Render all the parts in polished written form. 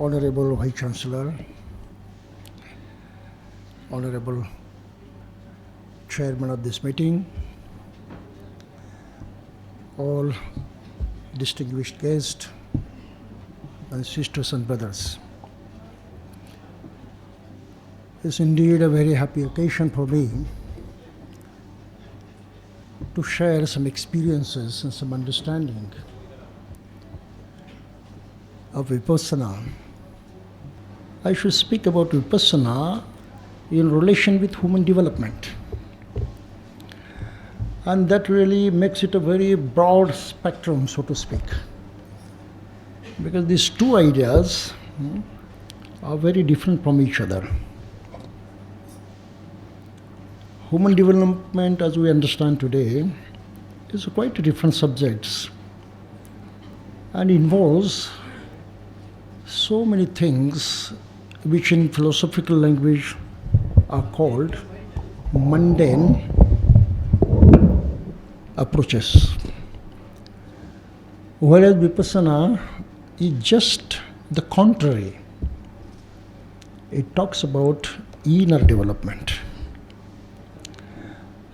Honorable Vice Chancellor, Honorable Chairman of this meeting, all distinguished guests and sisters and brothers. It's indeed a very happy occasion for me to share some experiences and some understanding of Vipassana. I should speak about Vipassana in relation with human development. And that really makes it a very broad spectrum, so to speak. Because these two ideas are very different from each other. Human development, as we understand today, is quite a different subject and involves so many things which in philosophical language are called mundane approaches. Whereas Vipassana is just the contrary. It talks about inner development.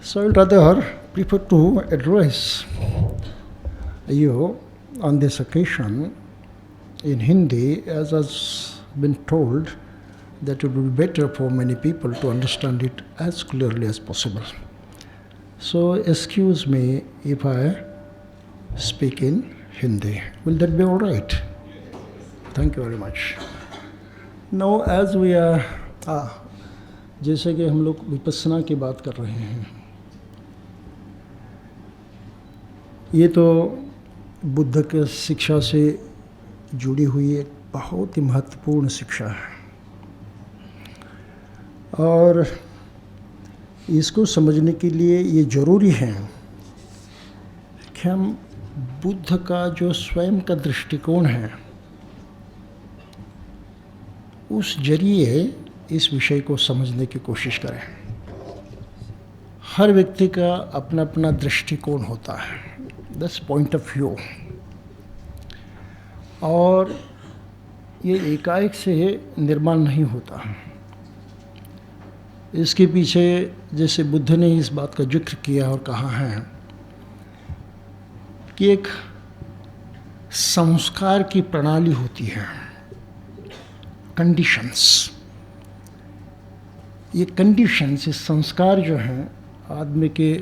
So I would rather prefer to address you on this occasion in Hindi, as has been told that it would be better for many people to understand it as clearly as possible. So excuse me if I speak in Hindi. Will that be all right? Thank you very much. Now as we are, जैसे कि हम लोग विपस्सना की बात कर रहे हैं, ये तो बुद्ध के शिक्षा से जुड़ी हुई एक बहुत ही महत्वपूर्ण शिक्षा है और इसको समझने के लिए ये ज़रूरी है कि हम बुद्ध का जो स्वयं का दृष्टिकोण है उस जरिए इस विषय को समझने की कोशिश करें। हर व्यक्ति का अपना अपना दृष्टिकोण होता है, दैट्स पॉइंट ऑफ व्यू, और ये एकाएक से निर्माण नहीं होता। इसके पीछे जैसे बुद्ध ने इस बात का जिक्र किया और कहा है कि एक संस्कार की प्रणाली होती है, कंडीशंस। ये कंडीशंस, ये संस्कार जो हैं, आदमी के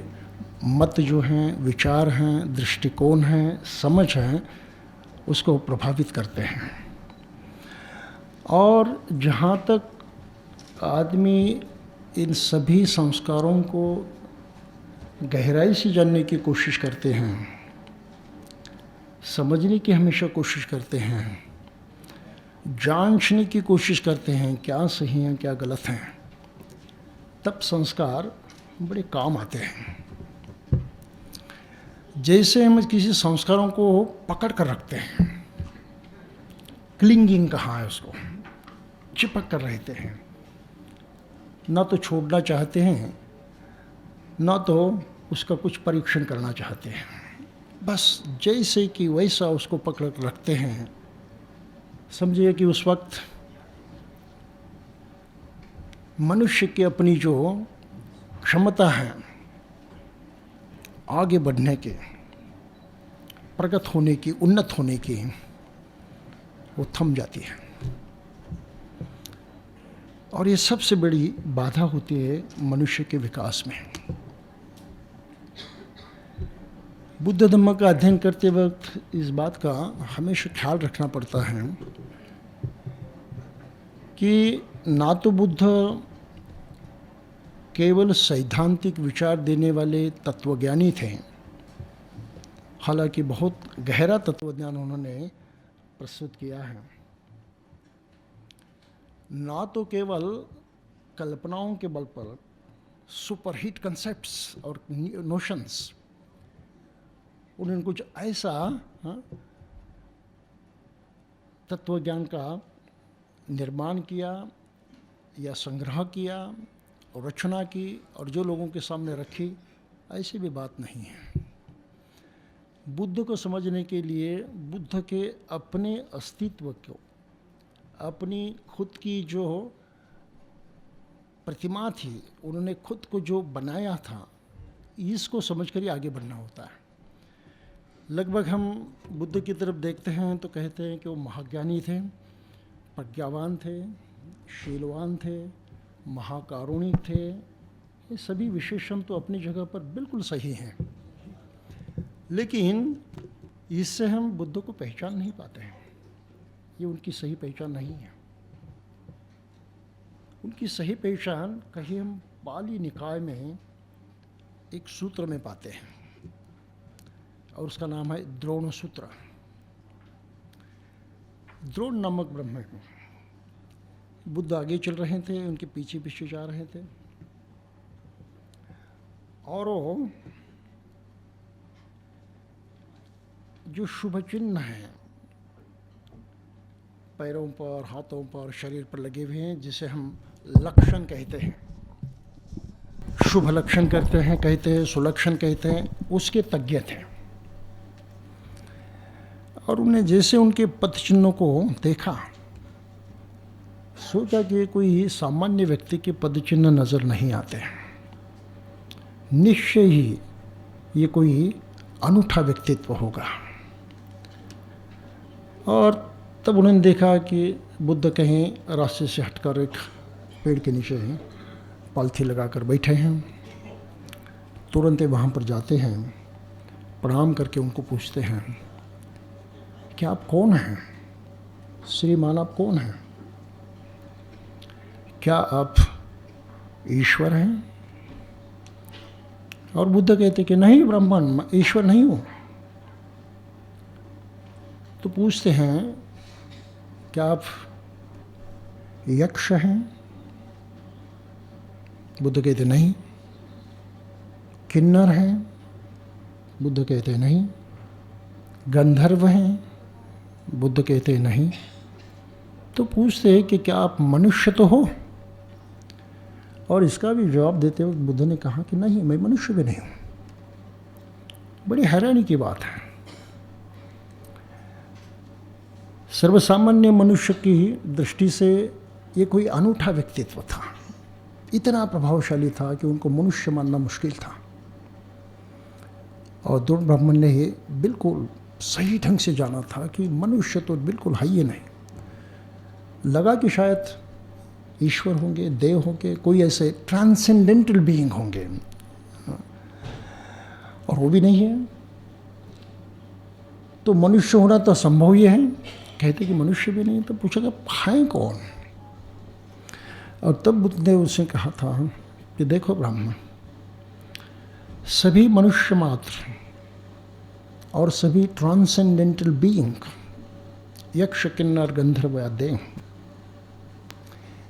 मत जो हैं, विचार हैं, दृष्टिकोण हैं, समझ हैं, उसको प्रभावित करते हैं। और जहाँ तक आदमी इन सभी संस्कारों को गहराई से जानने की कोशिश करते हैं, समझने की हमेशा कोशिश करते हैं, जांचने की कोशिश करते हैं क्या सही है क्या गलत है, तब संस्कार बड़े काम आते हैं। जैसे हम किसी संस्कारों को पकड़ कर रखते हैं, क्लिंगिंग कहा है उसको, चिपक कर रहते हैं, ना तो छोड़ना चाहते हैं, ना तो उसका कुछ परीक्षण करना चाहते हैं, बस जैसे कि वैसा उसको पकड़ कर रखते हैं। समझिए कि उस वक्त मनुष्य की अपनी जो क्षमता है आगे बढ़ने के, प्रगत होने की, उन्नत होने की, वो थम जाती है। और ये सबसे बड़ी बाधा होती है मनुष्य के विकास में। बुद्ध धम्म का अध्ययन करते वक्त इस बात का हमेशा ख्याल रखना पड़ता है कि ना तो बुद्ध केवल सैद्धांतिक विचार देने वाले तत्वज्ञानी थे, हालांकि बहुत गहरा तत्वज्ञान उन्होंने प्रस्तुत किया है, ना तो केवल कल्पनाओं के बल पर सुपरहिट कंसेप्ट्स और नोशंस, उन्होंने कुछ ऐसा तत्वज्ञान का निर्माण किया या संग्रह किया और रचना की और जो लोगों के सामने रखी, ऐसी भी बात नहीं है। बुद्ध को समझने के लिए बुद्ध के अपने अस्तित्व को, अपनी खुद की जो प्रतिमा थी, उन्होंने खुद को जो बनाया था, इसको समझकर ही आगे बढ़ना होता है। लगभग हम बुद्ध की तरफ देखते हैं तो कहते हैं कि वो महाज्ञानी थे, प्रज्ञावान थे, शीलवान थे, महाकारुणिक थे। ये सभी विशेषण तो अपनी जगह पर बिल्कुल सही हैं, लेकिन इससे हम बुद्ध को पहचान नहीं पाते हैं। ये उनकी सही पहचान नहीं है। उनकी सही पहचान कहीं हम पाली निकाय में एक सूत्र में पाते हैं, और उसका नाम है द्रोण सूत्र। द्रोण नामक ब्राह्मण, बुद्ध आगे चल रहे थे, उनके पीछे पीछे जा रहे थे, और वो जो शुभ चिन्ह हैं पैरों पर, हाथों पर, शरीर पर लगे हुए हैं, जिसे हम लक्षण कहते हैं, शुभ लक्षण करते हैं, कहते हैं, सुलक्षण कहते हैं, उसके तज्ञ थे। और उन्हें जैसे उनके पद चिन्हों को देखा, सोचा कि कोई सामान्य व्यक्ति के पद चिन्ह नजर नहीं आते, निश्चय ही ये कोई अनूठा व्यक्तित्व होगा। और तब उन्होंने देखा कि बुद्ध कहीं रास्ते से हटकर एक पेड़ के नीचे पालथी लगाकर बैठे हैं। तुरंत वहाँ पर जाते हैं, प्रणाम करके उनको पूछते हैं कि आप कौन हैं श्रीमान, आप कौन हैं? क्या आप ईश्वर हैं? और बुद्ध कहते कि नहीं ब्राह्मण, मैं ईश्वर नहीं हूँ। तो पूछते हैं क्या आप यक्ष हैं? बुद्ध कहते नहीं। किन्नर हैं? बुद्ध कहते नहीं। गंधर्व हैं? बुद्ध कहते नहीं। तो पूछते हैं कि क्या आप मनुष्य तो हो? और इसका भी जवाब देते हुए बुद्ध ने कहा कि नहीं, मैं मनुष्य भी नहीं हूँ। बड़ी हैरानी की बात है। सर्वसामान्य मनुष्य की दृष्टि से ये कोई अनूठा व्यक्तित्व था, इतना प्रभावशाली था कि उनको मनुष्य मानना मुश्किल था। और द्रोण ब्राह्मण ने ये बिल्कुल सही ढंग से जाना था कि मनुष्य तो बिल्कुल है ही नहीं। लगा कि शायद ईश्वर होंगे, देव होंगे, कोई ऐसे ट्रांसेंडेंटल बीइंग होंगे, और वो भी नहीं है। तो मनुष्य होना तो असंभव ही है। कहते कि मनुष्य भी नहीं। तो पूछा कि हैं कौन? और तब बुद्ध ने उससे कहा था कि देखो ब्राह्मण, सभी मनुष्य मात्र और सभी ट्रांसेंडेंटल बीइंग, यक्ष, किन्नर, गंधर्व या देव,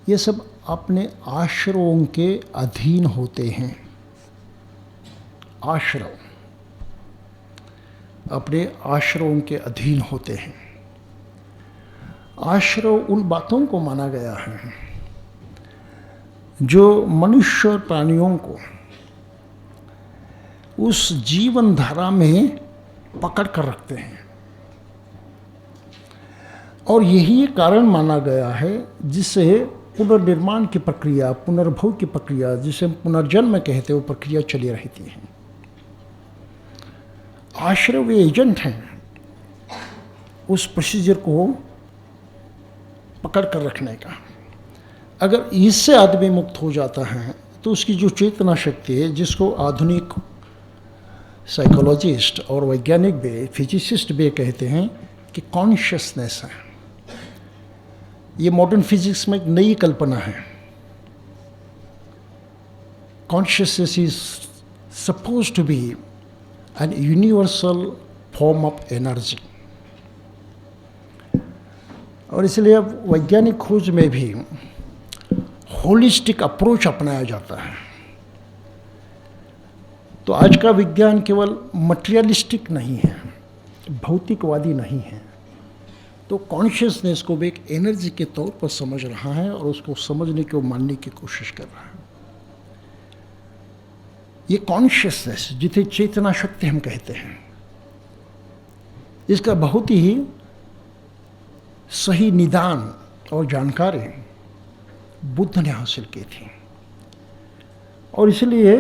ये सब अपने आश्रयों के अधीन होते हैं। आश्रय, अपने आश्रयों के अधीन होते हैं। आश्रय उन बातों को माना गया है जो मनुष्य और प्राणियों को उस जीवन धारा में पकड़ कर रखते हैं, और यही कारण माना गया है जिससे पुनर्निर्माण की प्रक्रिया, पुनर्भव की प्रक्रिया, जिसे पुनर्जन्म कहते हैं, वो प्रक्रिया चली रहती है। आश्रय वे एजेंट हैं उस प्रोसीजर को पकड़ कर रखने का। अगर इससे आदमी मुक्त हो जाता है तो उसकी जो चेतना शक्ति है, जिसको आधुनिक साइकोलॉजिस्ट और वैज्ञानिक भी, फिजिसिस्ट भी कहते हैं कि कॉन्शियसनेस है। ये मॉडर्न फिजिक्स में एक नई कल्पना है। Consciousness is suppose to be an universal form of energy. और इसलिए अब वैज्ञानिक खोज में भी होलिस्टिक अप्रोच अपनाया जाता है। तो आज का विज्ञान केवल मटेरियलिस्टिक नहीं है, भौतिकवादी नहीं है। तो कॉन्शियसनेस को भी एक एनर्जी के तौर पर समझ रहा है और उसको समझने की, मानने की कोशिश कर रहा है। ये कॉन्शियसनेस, जिसे चेतना शक्ति हम कहते हैं, इसका बहुत ही सही निदान और जानकारी बुद्ध ने हासिल की थी। और इसलिए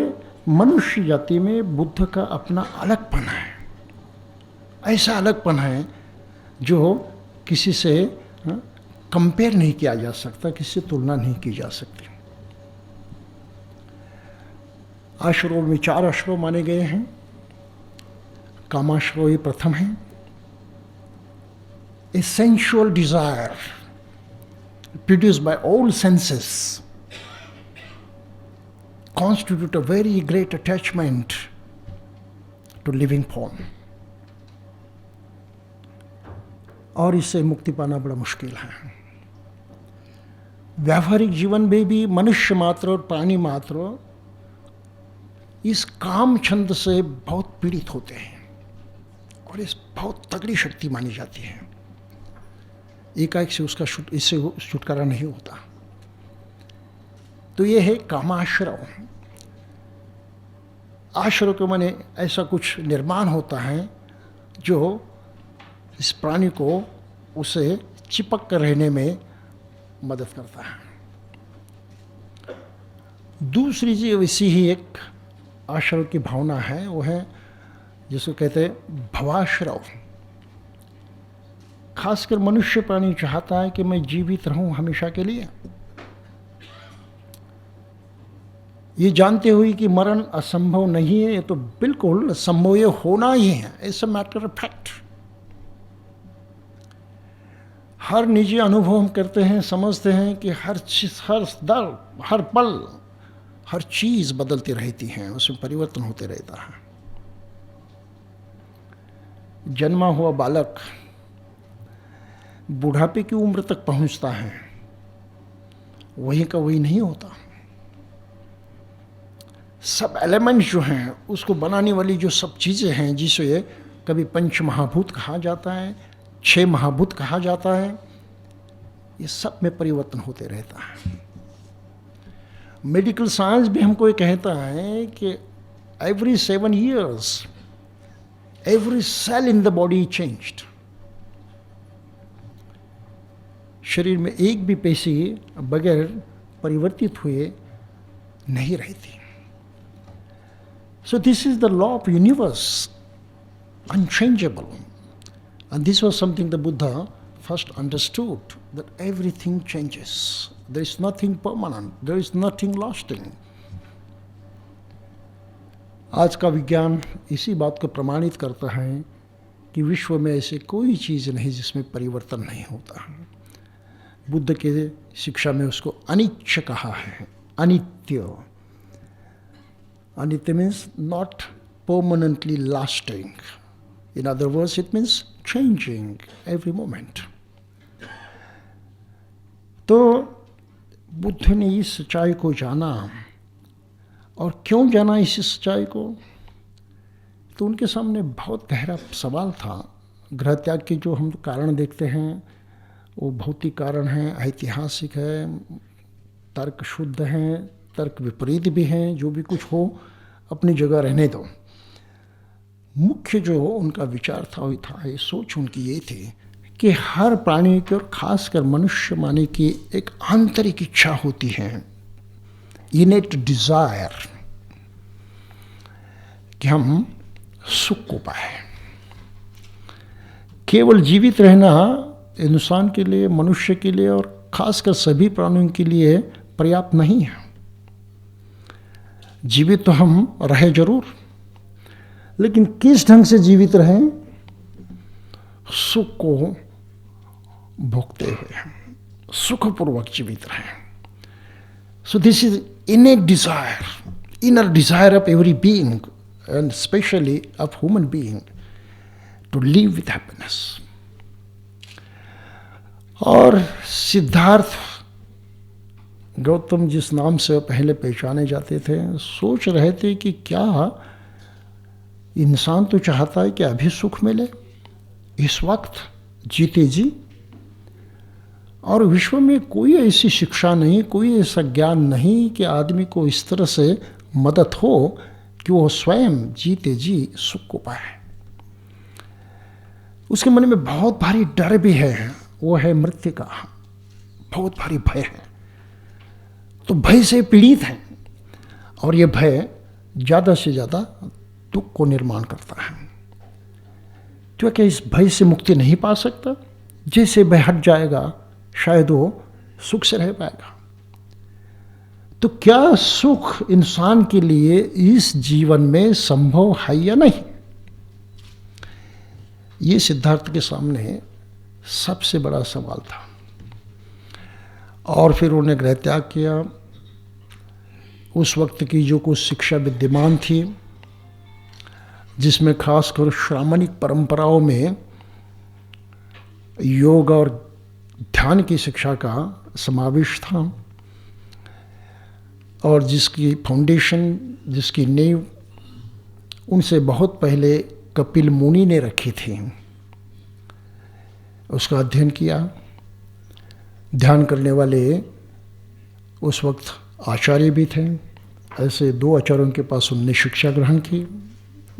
मनुष्य जाति में बुद्ध का अपना अलगपन है, ऐसा अलगपन है जो किसी से कंपेयर नहीं किया जा सकता, किसी से तुलना नहीं की जा सकती। आश्रमों में 4 आश्रम माने गए हैं। कामाश्रम ये प्रथम है। A sensual desire produced by all senses constitute a very great attachment to living form. और इससे मुक्ति पाना बड़ा मुश्किल है। व्यावहारिक जीवन में भी मनुष्य मात्र और प्राणी मात्र इस काम छंद से बहुत पीड़ित होते हैं और इस बहुत तगड़ी शक्ति मानी जाती है। एकाएक से इससे छुटकारा नहीं होता। तो ये है कामाश्रव। आश्रव के माने ऐसा कुछ निर्माण होता है जो इस प्राणी को उसे चिपक कर रहने में मदद करता है। दूसरी चीज वैसी ही एक आश्रव की भावना है, वो है जिसको कहते हैं भवाश्रव। खासकर मनुष्य प्राणी चाहता है कि मैं जीवित रहूं हमेशा के लिए, ये जानते हुए कि मरण असंभव नहीं है। ये तो बिल्कुल संभव ये होना ही है, it's a matter of fact. हर निजी अनुभव हम करते हैं, समझते हैं कि हर चीज, हर दर, हर पल, हर चीज बदलती रहती है, उसमें परिवर्तन होते रहता है। जन्मा हुआ बालक बुढ़ापे की उम्र तक पहुंचता है, वही का वही नहीं होता। सब एलिमेंट्स जो हैं, उसको बनाने वाली जो सब चीज़ें हैं, जिसे कभी पंच महाभूत कहा जाता है, 6 महाभूत कहा जाता है, ये सब में परिवर्तन होते रहता है। मेडिकल साइंस भी हमको ये कहता है कि every 7 years every cell in the body changed. शरीर में एक भी पेशी बगैर परिवर्तित हुए नहीं रहती। So this is the law of universe, unchangeable. And this was something the Buddha first understood, that everything changes. There is nothing permanent, there is nothing lasting. आज का विज्ञान इसी बात को प्रमाणित करता है कि विश्व में ऐसी कोई चीज़ नहीं जिसमें परिवर्तन नहीं होता। बुद्ध के शिक्षा में उसको अनिच्छ कहा है, अनित्य। Anitya means not permanently lasting. In other words, it means changing every moment. तो बुद्ध ने इस सच्चाई को जाना, और क्यों जाना इस सच्चाई को? तो उनके सामने बहुत गहरा सवाल था। गृह त्याग के जो हम कारण देखते हैं वो भौतिक कारण हैं, ऐतिहासिक है, तर्क शुद्ध हैं, तर्क विपरीत भी हैं। जो भी कुछ हो अपनी जगह रहने दो। मुख्य जो उनका विचार था वो था, ये सोच उनकी ये थी कि हर प्राणी की और खासकर मनुष्य माने की एक आंतरिक इच्छा होती है, इनेट डिजायर, कि हम सुख को पाए। केवल जीवित रहना इंसान के लिए, मनुष्य के लिए और खासकर सभी प्राणियों के लिए पर्याप्त नहीं है। जीवित तो हम रहे जरूर, लेकिन किस ढंग से जीवित रहें? सुख को भोगते हुए, सुखपूर्वक जीवित रहें। So this is innate desire, inner desire of every being and specially of human being to live with happiness. और सिद्धार्थ गौतम जिस नाम से पहले पहचाने जाते थे, सोच रहे थे कि क्या इंसान तो चाहता है कि अभी सुख मिले, इस वक्त जीते जी, और विश्व में कोई ऐसी शिक्षा नहीं, कोई ऐसा ज्ञान नहीं कि आदमी को इस तरह से मदद हो कि वो स्वयं जीते जी सुख को पाए। उसके मन में बहुत भारी डर भी है, वो है मृत्यु का। बहुत भारी भय है। तो भय से पीड़ित हैं और ये भय ज़्यादा से ज़्यादा दुख को निर्माण करता है। तो क्या इस भय से मुक्ति नहीं पा सकता? जैसे भय हट जाएगा शायद वो सुख से रह पाएगा। तो क्या सुख इंसान के लिए इस जीवन में संभव है या नहीं? ये सिद्धार्थ के सामने सबसे बड़ा सवाल था। और फिर उन्होंने गृह त्याग किया। उस वक्त की जो कुछ शिक्षा विद्यमान थी, जिसमें खासकर श्रामणिक परंपराओं में योग और ध्यान की शिक्षा का समावेश था, और जिसकी फाउंडेशन, जिसकी नींव उनसे बहुत पहले कपिल मुनि ने रखी थी, उसका अध्ययन किया। ध्यान करने वाले उस वक्त आचार्य भी थे। ऐसे 2 आचार्यों के पास उनने शिक्षा ग्रहण की,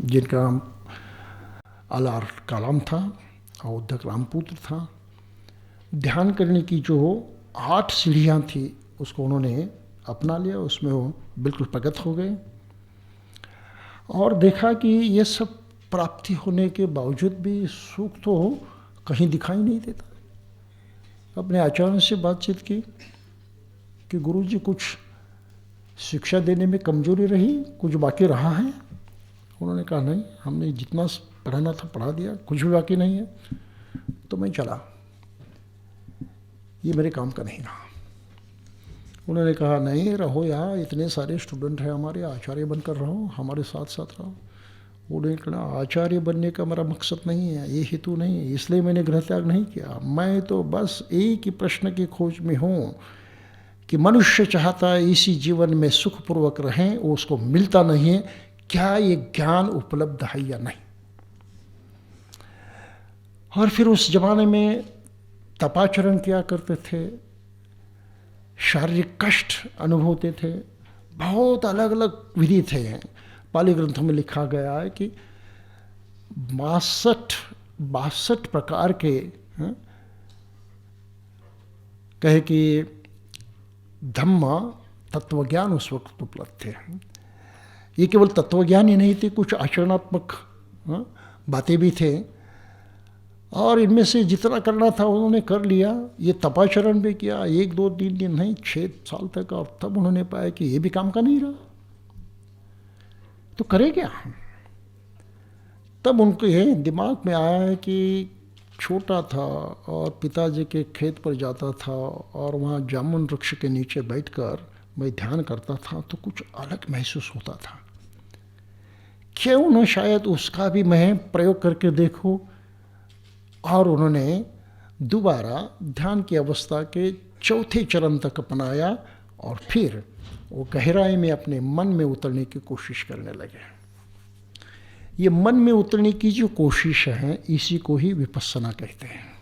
जिनका नाम अलार कालाम था और उद्धक रामपुत्र था। ध्यान करने की जो 8 सीढ़ियाँ थी उसको उन्होंने अपना लिया, उसमें वो बिल्कुल प्रगत हो गए और देखा कि ये सब प्राप्ति होने के बावजूद भी सुख तो कहीं दिखाई नहीं देता। अपने आचार्य से बातचीत की कि गुरुजी कुछ शिक्षा देने में कमजोरी रही, कुछ बाकी रहा है? उन्होंने कहा नहीं, हमने जितना पढ़ाना था पढ़ा दिया, कुछ भी बाकी नहीं है। तो मैं चला, ये मेरे काम का नहीं रहा। उन्होंने कहा नहीं रहो यहाँ, इतने सारे स्टूडेंट हैं हमारे, आचार्य बनकर रहो, हमारे साथ साथ रहो। उन्होंने कहा आचार्य बनने का मेरा मकसद नहीं है, ये हेतु नहीं है, इसलिए मैंने गृह त्याग नहीं किया। मैं तो बस एक ही प्रश्न की खोज में हूँ कि मनुष्य चाहता है इसी जीवन में सुखपूर्वक रहें, वो उसको मिलता नहीं है, क्या ये ज्ञान उपलब्ध है या नहीं। और फिर उस जमाने में तपाचरण किया करते थे, शारीरिक कष्ट अनुभवते थे, बहुत अलग अलग विधि थे। पाली ग्रंथों में लिखा गया है कि 62 प्रकार के कहे कि धम्म तत्वज्ञान उस वक्त उपलब्ध थे। ये केवल तत्वज्ञान ही नहीं थे, कुछ आचरणात्मक बातें भी थे, और इनमें से जितना करना था उन्होंने कर लिया। ये तपाचरण भी किया 1, 2, 3 दिन नहीं, 6 साल तक, और तब उन्होंने पाया कि ये भी काम का नहीं रहा, तो करे क्या। तब उनके दिमाग में आया है कि छोटा था और पिताजी के खेत पर जाता था और वहाँ जामुन वृक्ष के नीचे बैठकर मैं ध्यान करता था तो कुछ अलग महसूस होता था। क्यों न शायद उसका भी मैं प्रयोग करके देखूं। और उन्होंने दोबारा ध्यान की अवस्था के 4थे चरण तक अपनाया और फिर वो गहराई में अपने मन में उतरने की कोशिश करने लगे। ये मन में उतरने की जो कोशिश है, इसी को ही विपस्सना कहते हैं।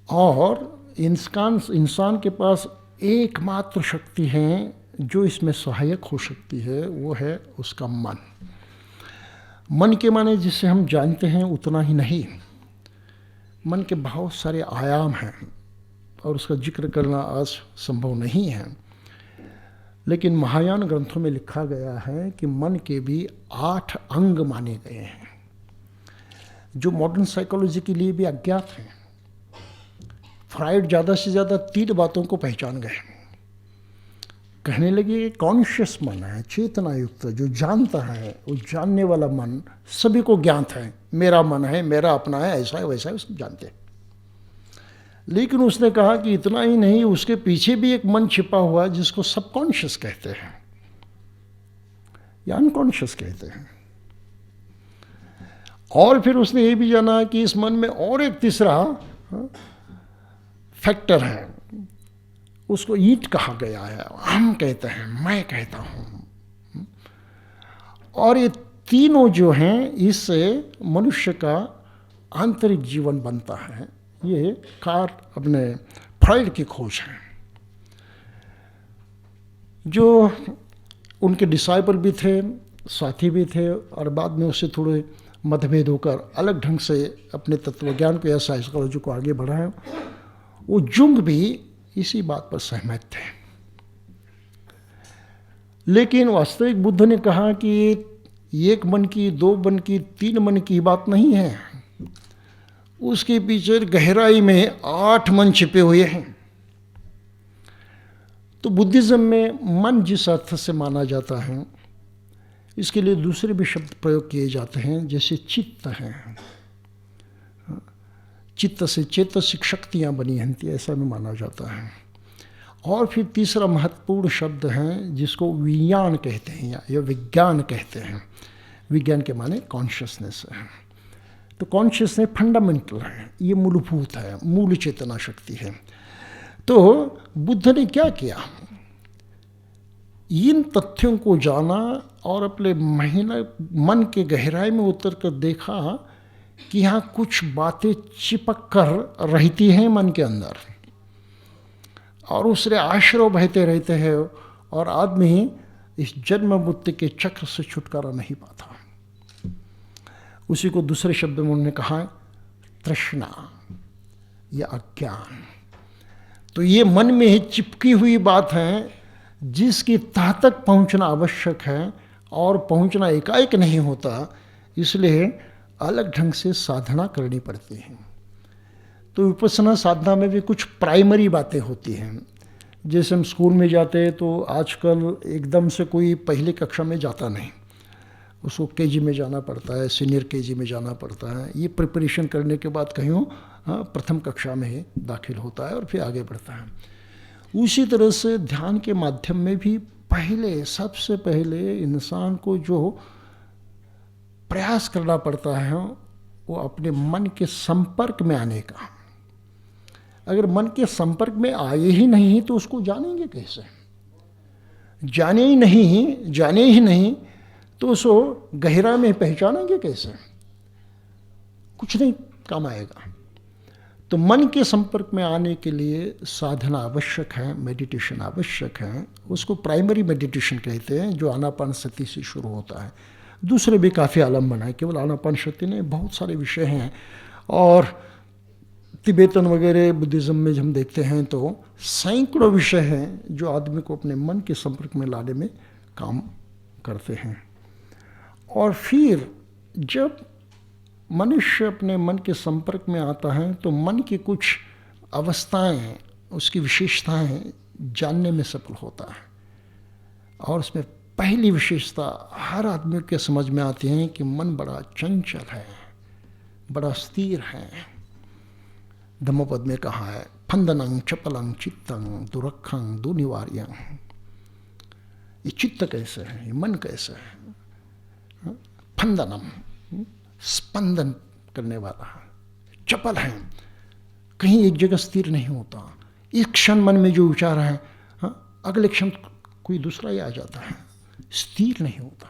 और इंसान के पास एकमात्र शक्ति है जो इसमें सहायक हो सकती है, वो है उसका मन। मन के माने जिसे हम जानते हैं उतना ही नहीं, मन के बहुत सारे आयाम हैं और उसका जिक्र करना आज संभव नहीं है। लेकिन महायान ग्रंथों में लिखा गया है कि मन के भी 8 अंग माने गए हैं, जो मॉडर्न साइकोलॉजी के लिए भी अज्ञात हैं। फ्राइड ज़्यादा से ज़्यादा 3 बातों को पहचान गए। कहने लगे कॉन्शियस मन है, चेतना युक्त, जो जानता है, वो जानने वाला मन सभी को ज्ञात है, मेरा मन है, मेरा अपना है, ऐसा है वैसा है, सब जानते हैं। लेकिन उसने कहा कि इतना ही नहीं, उसके पीछे भी एक मन छिपा हुआ है जिसको सबकॉन्शियस कहते हैं या अनकॉन्शियस कहते हैं। और फिर उसने ये भी जाना कि इस मन में और एक तीसरा फैक्टर है, उसको ईट कहा गया है, हम कहते हैं, मैं कहता हूँ। और ये तीनों जो हैं, इससे मनुष्य का आंतरिक जीवन बनता है। ये अपने फ्राइड की खोज है, जो उनके डिसाइपल भी थे, साथी भी थे, और बाद में उससे थोड़े मतभेद होकर अलग ढंग से अपने तत्वज्ञान को या साइकोलॉजी को आगे बढ़ाया। वो जुंग भी इसी बात पर सहमत थे। लेकिन वास्तविक बुद्ध ने कहा कि एक मन की, दो मन की, तीन मन की बात नहीं है, उसके पीछे गहराई में 8 मन छिपे हुए हैं। तो बुद्धिज्म में मन जिस अर्थ से माना जाता है, इसके लिए दूसरे भी शब्द प्रयोग किए जाते हैं, जैसे चित्त है, चित्त से चेतसिक शक्तियाँ बनी हैं, ऐसा भी माना जाता है। और फिर तीसरा महत्वपूर्ण शब्द है जिसको विज्ञान कहते हैं या विज्ञान कहते हैं। विज्ञान के माने कॉन्शियसनेस है। तो कॉन्शियसनेस फंडामेंटल है, ये मूलभूत है, मूल चेतना शक्ति है। तो बुद्ध ने क्या किया, इन तथ्यों को जाना और अपने मन के गहराई में उतर कर देखा कि यहाँ कुछ बातें चिपक कर रहती हैं मन के अंदर, और उससे आश्रय बहते रहते हैं, और आदमी इस जन्म मृत्यु के चक्र से छुटकारा नहीं पाता। उसी को दूसरे शब्द में उन्होंने कहा तृष्णा या अज्ञान। तो ये मन में ही चिपकी हुई बात है जिसकी तह तक पहुंचना आवश्यक है, और पहुंचना एकाएक नहीं होता, इसलिए अलग ढंग से साधना करनी पड़ती है। तो विपश्यना साधना में भी कुछ प्राइमरी बातें होती हैं। जैसे हम स्कूल में जाते हैं तो आजकल एकदम से कोई पहली कक्षा में जाता नहीं, उसको केजी में जाना पड़ता है, सीनियर केजी में जाना पड़ता है। ये प्रिपरेशन करने के बाद कहीं प्रथम कक्षा में ही दाखिल होता है और फिर आगे बढ़ता है। उसी तरह से ध्यान के माध्यम में भी सबसे पहले इंसान को जो प्रयास करना पड़ता है वो अपने मन के संपर्क में आने का। अगर मन के संपर्क में आए ही नहीं तो उसको जानेंगे कैसे? जाने ही नहीं तो उसको गहरा में पहचानेंगे कैसे? कुछ नहीं काम आएगा। तो मन के संपर्क में आने के लिए साधना आवश्यक है, मेडिटेशन आवश्यक है। उसको प्राइमरी मेडिटेशन कहते हैं, जो आनापानसति से शुरू होता है। दूसरे भी काफ़ी आलम्बन है, केवल आनापानसति नहीं, बहुत सारे विषय हैं। और तिब्बतन वगैरह बुद्धिज़्म में हम देखते हैं तो सैकड़ों विषय हैं जो आदमी को अपने मन के संपर्क में लाने में काम करते हैं। और फिर जब मनुष्य अपने मन के संपर्क में आता है तो मन की कुछ अवस्थाएं, उसकी विशेषताएं जानने में सफल होता है। और उसमें पहली विशेषता हर आदमी के समझ में आती है कि मन बड़ा चंचल है, बड़ा स्थिर है। धम्मपद में कहा है, फंदनं चपलं चित्तं दुरखं दुनिवार्यं। ये चित्त कैसे है, ये मन कैसे है? फंदनम, स्पंदन करने वाला है, चपल है, कहीं एक जगह स्थिर नहीं होता। इस क्षण मन में जो विचार है, अगले क्षण कोई दूसरा ही आ जाता है, स्थिर नहीं होता।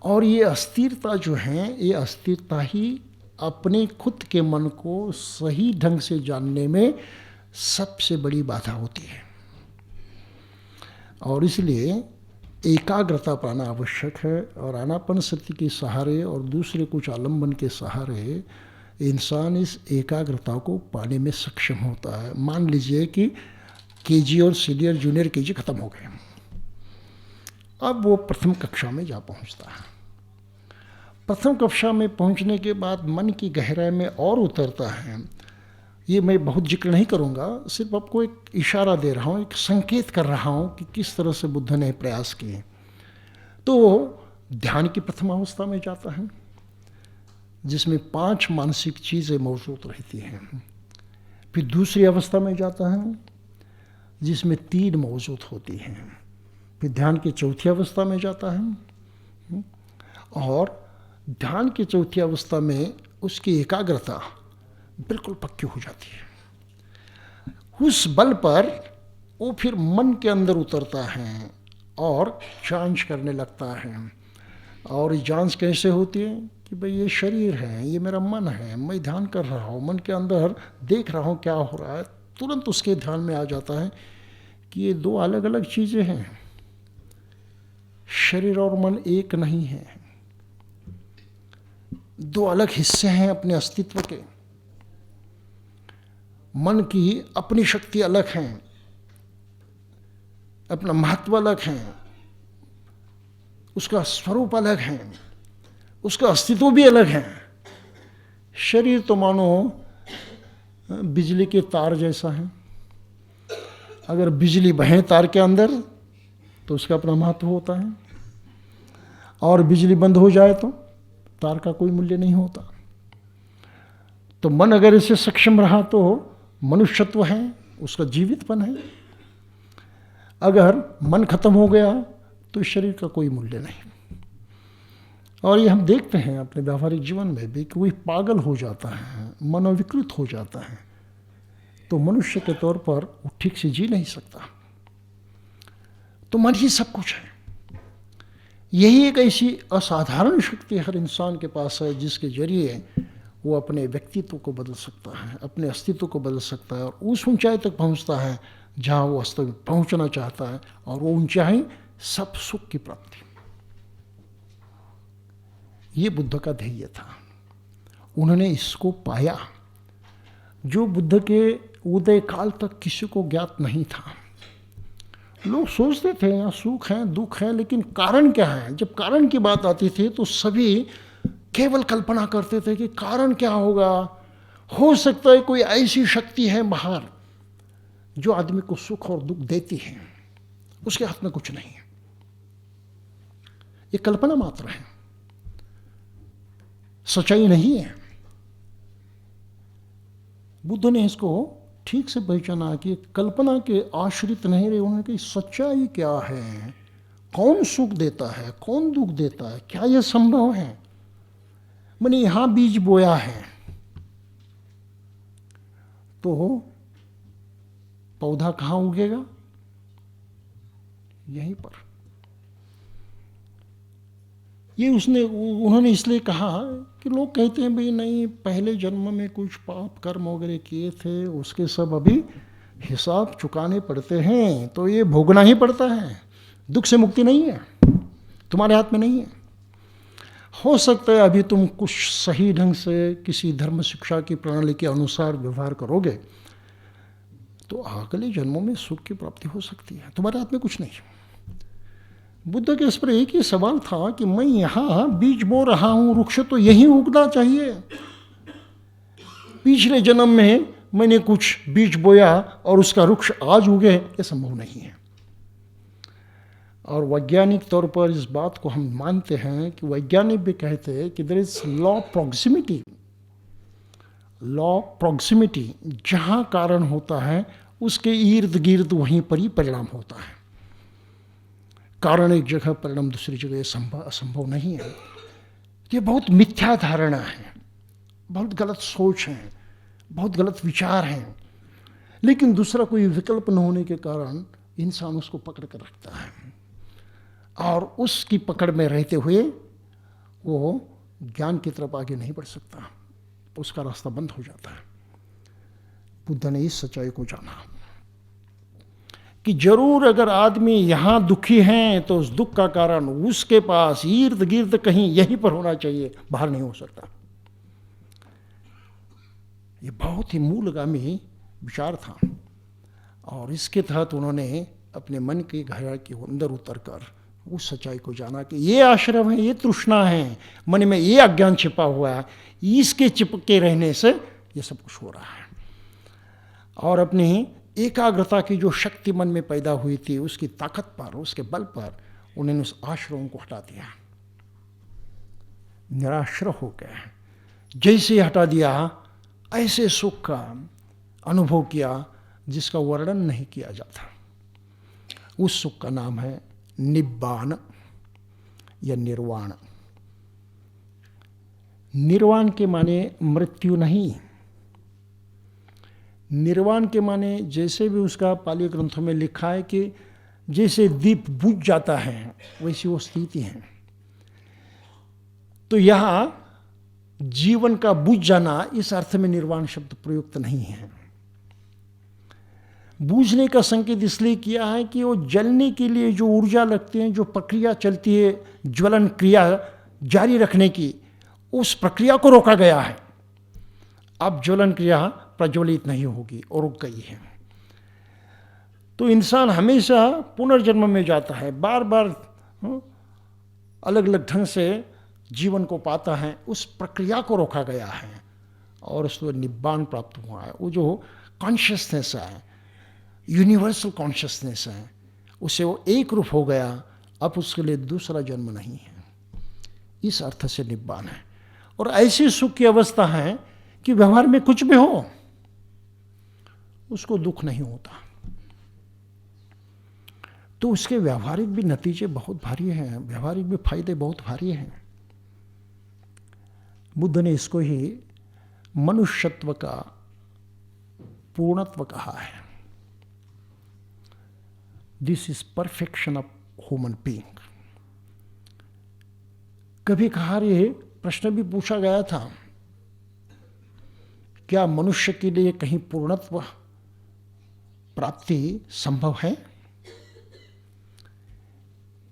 और ये अस्थिरता जो है, ये अस्थिरता ही अपने खुद के मन को सही ढंग से जानने में सबसे बड़ी बाधा होती है। और इसलिए एकाग्रता पाना आवश्यक है। और आनापानसति के सहारे और दूसरे कुछ आलम्बन के सहारे इंसान इस एकाग्रता को पाने में सक्षम होता है। मान लीजिए कि केजी और सीनियर जूनियर केजी खत्म हो गए, अब वो प्रथम कक्षा में जा पहुंचता है। प्रथम कक्षा में पहुंचने के बाद मन की गहराई में और उतरता है। ये मैं बहुत जिक्र नहीं करूँगा, सिर्फ आपको एक इशारा दे रहा हूँ, एक संकेत कर रहा हूँ कि किस तरह से बुद्ध ने प्रयास किए। तो ध्यान की प्रथम अवस्था में जाता है जिसमें 5 मानसिक चीज़ें मौजूद रहती हैं। फिर दूसरी अवस्था में जाता है जिसमें 3 मौजूद होती हैं। फिर ध्यान की चौथी अवस्था में जाता है, और ध्यान की चौथी अवस्था में उसकी एकाग्रता बिल्कुल पक्की हो जाती है। उस बल पर वो फिर मन के अंदर उतरता है और जांच करने लगता है। और जांच कैसे होती है कि भाई ये शरीर है, ये मेरा मन है, मैं ध्यान कर रहा हूँ, मन के अंदर देख रहा हूँ क्या हो रहा है। तुरंत उसके ध्यान में आ जाता है कि ये 2 अलग अलग चीज़ें हैं, शरीर और मन एक नहीं है, 2 अलग हिस्से हैं अपने अस्तित्व के। मन की अपनी शक्ति अलग है, अपना महत्व अलग है, उसका स्वरूप अलग है, उसका अस्तित्व भी अलग है। शरीर तो मानो बिजली के तार जैसा है, अगर बिजली बहे तार के अंदर तो उसका अपना महत्व होता है, और बिजली बंद हो जाए तो तार का कोई मूल्य नहीं होता। तो मन अगर इससे सक्षम रहा तो मनुष्यत्व है, उसका जीवितपन है। अगर मन खत्म हो गया तो इस शरीर का कोई मूल्य नहीं। और ये हम देखते हैं अपने व्यावहारिक जीवन में भी कि कोई पागल हो जाता है, मनोविकृत हो जाता है, तो मनुष्य के तौर पर वो ठीक से जी नहीं सकता। तो मन ही सब कुछ है। यही एक ऐसी असाधारण शक्ति हर इंसान के पास है जिसके जरिए वो अपने व्यक्तित्व को बदल सकता है, अपने अस्तित्व को बदल सकता है, और उस ऊंचाई तक पहुंचता है जहां वो वास्तव में पहुंचना चाहता है। और वो ऊंचाई सब सुख की प्राप्ति। ये बुद्ध का ध्येय था। उन्होंने इसको पाया जो बुद्ध के उदय काल तक किसी को ज्ञात नहीं था। लोग सोचते थे यहाँ सुख है, दुख है, लेकिन कारण क्या है? जब कारण की बात आती थी तो सभी केवल कल्पना करते थे कि कारण क्या होगा। हो सकता है कोई ऐसी शक्ति है बाहर जो आदमी को सुख और दुख देती है, उसके हाथ में कुछ नहीं है, ये कल्पना मात्र है, सच्चाई नहीं है। बुद्ध ने इसको ठीक से पहचाना कि कल्पना के आश्रित नहीं रहे। उन्होंने कही सच्चाई क्या है, कौन सुख देता है, कौन दुख देता है, क्या यह संभव है? मैंने यहां बीज बोया है तो पौधा कहां उगेगा? यहीं पर। ये उन्होंने इसलिए कहा कि लोग कहते हैं भाई नहीं, पहले जन्म में कुछ पाप कर्म वगैरह किए थे, उसके सब अभी हिसाब चुकाने पड़ते हैं, तो ये भोगना ही पड़ता है। दुख से मुक्ति नहीं है, तुम्हारे हाथ में नहीं है। हो सकता है अभी तुम कुछ सही ढंग से किसी धर्म शिक्षा की प्रणाली के अनुसार व्यवहार करोगे तो अगले जन्मों में सुख की प्राप्ति हो सकती है, तुम्हारे हाथ में कुछ नहीं। बुद्ध के इस पर एक ही सवाल था कि मैं यहाँ बीज बो रहा हूँ, वृक्ष तो यही उगना चाहिए। पिछले जन्म में मैंने कुछ बीज बोया और उसका वृक्ष आज उगे, ये संभव नहीं है। और वैज्ञानिक तौर पर इस बात को हम मानते हैं कि वैज्ञानिक भी कहते हैं कि there is law proximity. Law proximity, जहाँ कारण होता है उसके इर्द गिर्द वहीं पर ही परिणाम होता है। कारण एक जगह, परिणाम दूसरी जगह असंभव नहीं है। ये बहुत मिथ्या धारणा है, बहुत गलत सोच है, बहुत गलत विचार हैं। लेकिन दूसरा कोई विकल्प न होने के कारण इंसान उसको पकड़ कर रखता है, और उसकी पकड़ में रहते हुए वो ज्ञान की तरफ आगे नहीं बढ़ सकता, उसका रास्ता बंद हो जाता है। बुद्ध ने इस सच्चाई को जाना कि जरूर अगर आदमी यहाँ दुखी हैं तो उस दुख का कारण उसके पास इर्द गिर्द कहीं यहीं पर होना चाहिए, बाहर नहीं हो सकता। ये बहुत ही मूलगामी विचार था, और इसके तहत उन्होंने अपने मन के गहराई के अंदर उतरकर उस सच्चाई को जाना कि ये आश्रम है, ये तृष्णा है, मन में ये अज्ञान छिपा हुआ है, इसके चिपके रहने से ये सब कुछ हो रहा है। और अपनी एकाग्रता की जो शक्ति मन में पैदा हुई थी, उसकी ताकत पर, उसके बल पर उन्होंने उस आश्रम को हटा दिया, निराश्रय हो गए। जैसे ही हटा दिया, ऐसे सुख का अनुभव किया जिसका वर्णन नहीं किया जाता। उस सुख का नाम है निब्बान या निर्वाण। निर्वाण के माने मृत्यु नहीं, निर्वाण के माने जैसे भी उसका पाली ग्रंथों में लिखा है कि जैसे दीप बुझ जाता है वैसी वो स्थिति है। तो यहाँ जीवन का बुझ जाना इस अर्थ में निर्वाण शब्द प्रयुक्त नहीं है। बूझने का संकेत इसलिए किया है कि वो जलने के लिए जो ऊर्जा लगती है, जो प्रक्रिया चलती है ज्वलन क्रिया जारी रखने की, उस प्रक्रिया को रोका गया है। अब ज्वलन क्रिया प्रज्वलित नहीं होगी और रुक गई है। तो इंसान हमेशा पुनर्जन्म में जाता है, बार बार अलग अलग ढंग से जीवन को पाता है। उस प्रक्रिया को रोका गया है और उसको निब्बान प्राप्त हुआ है। वो जो कॉन्शियसनेस है, यूनिवर्सल कॉन्शियसनेस है, उसे वो एक रूप हो गया। अब उसके लिए दूसरा जन्म नहीं है। इस अर्थ से निब्बान है। और ऐसी सुख की अवस्था है कि व्यवहार में कुछ भी हो उसको दुख नहीं होता। तो उसके व्यावहारिक भी नतीजे बहुत भारी हैं, व्यावहारिक भी फायदे बहुत भारी हैं। बुद्ध ने इसको ही मनुष्यत्व का पूर्णत्व कहा है। This is perfection of human being. कभी कहा रे प्रश्न भी पूछा गया था, क्या मनुष्य के लिए कहीं पूर्णत्व प्राप्ति संभव है?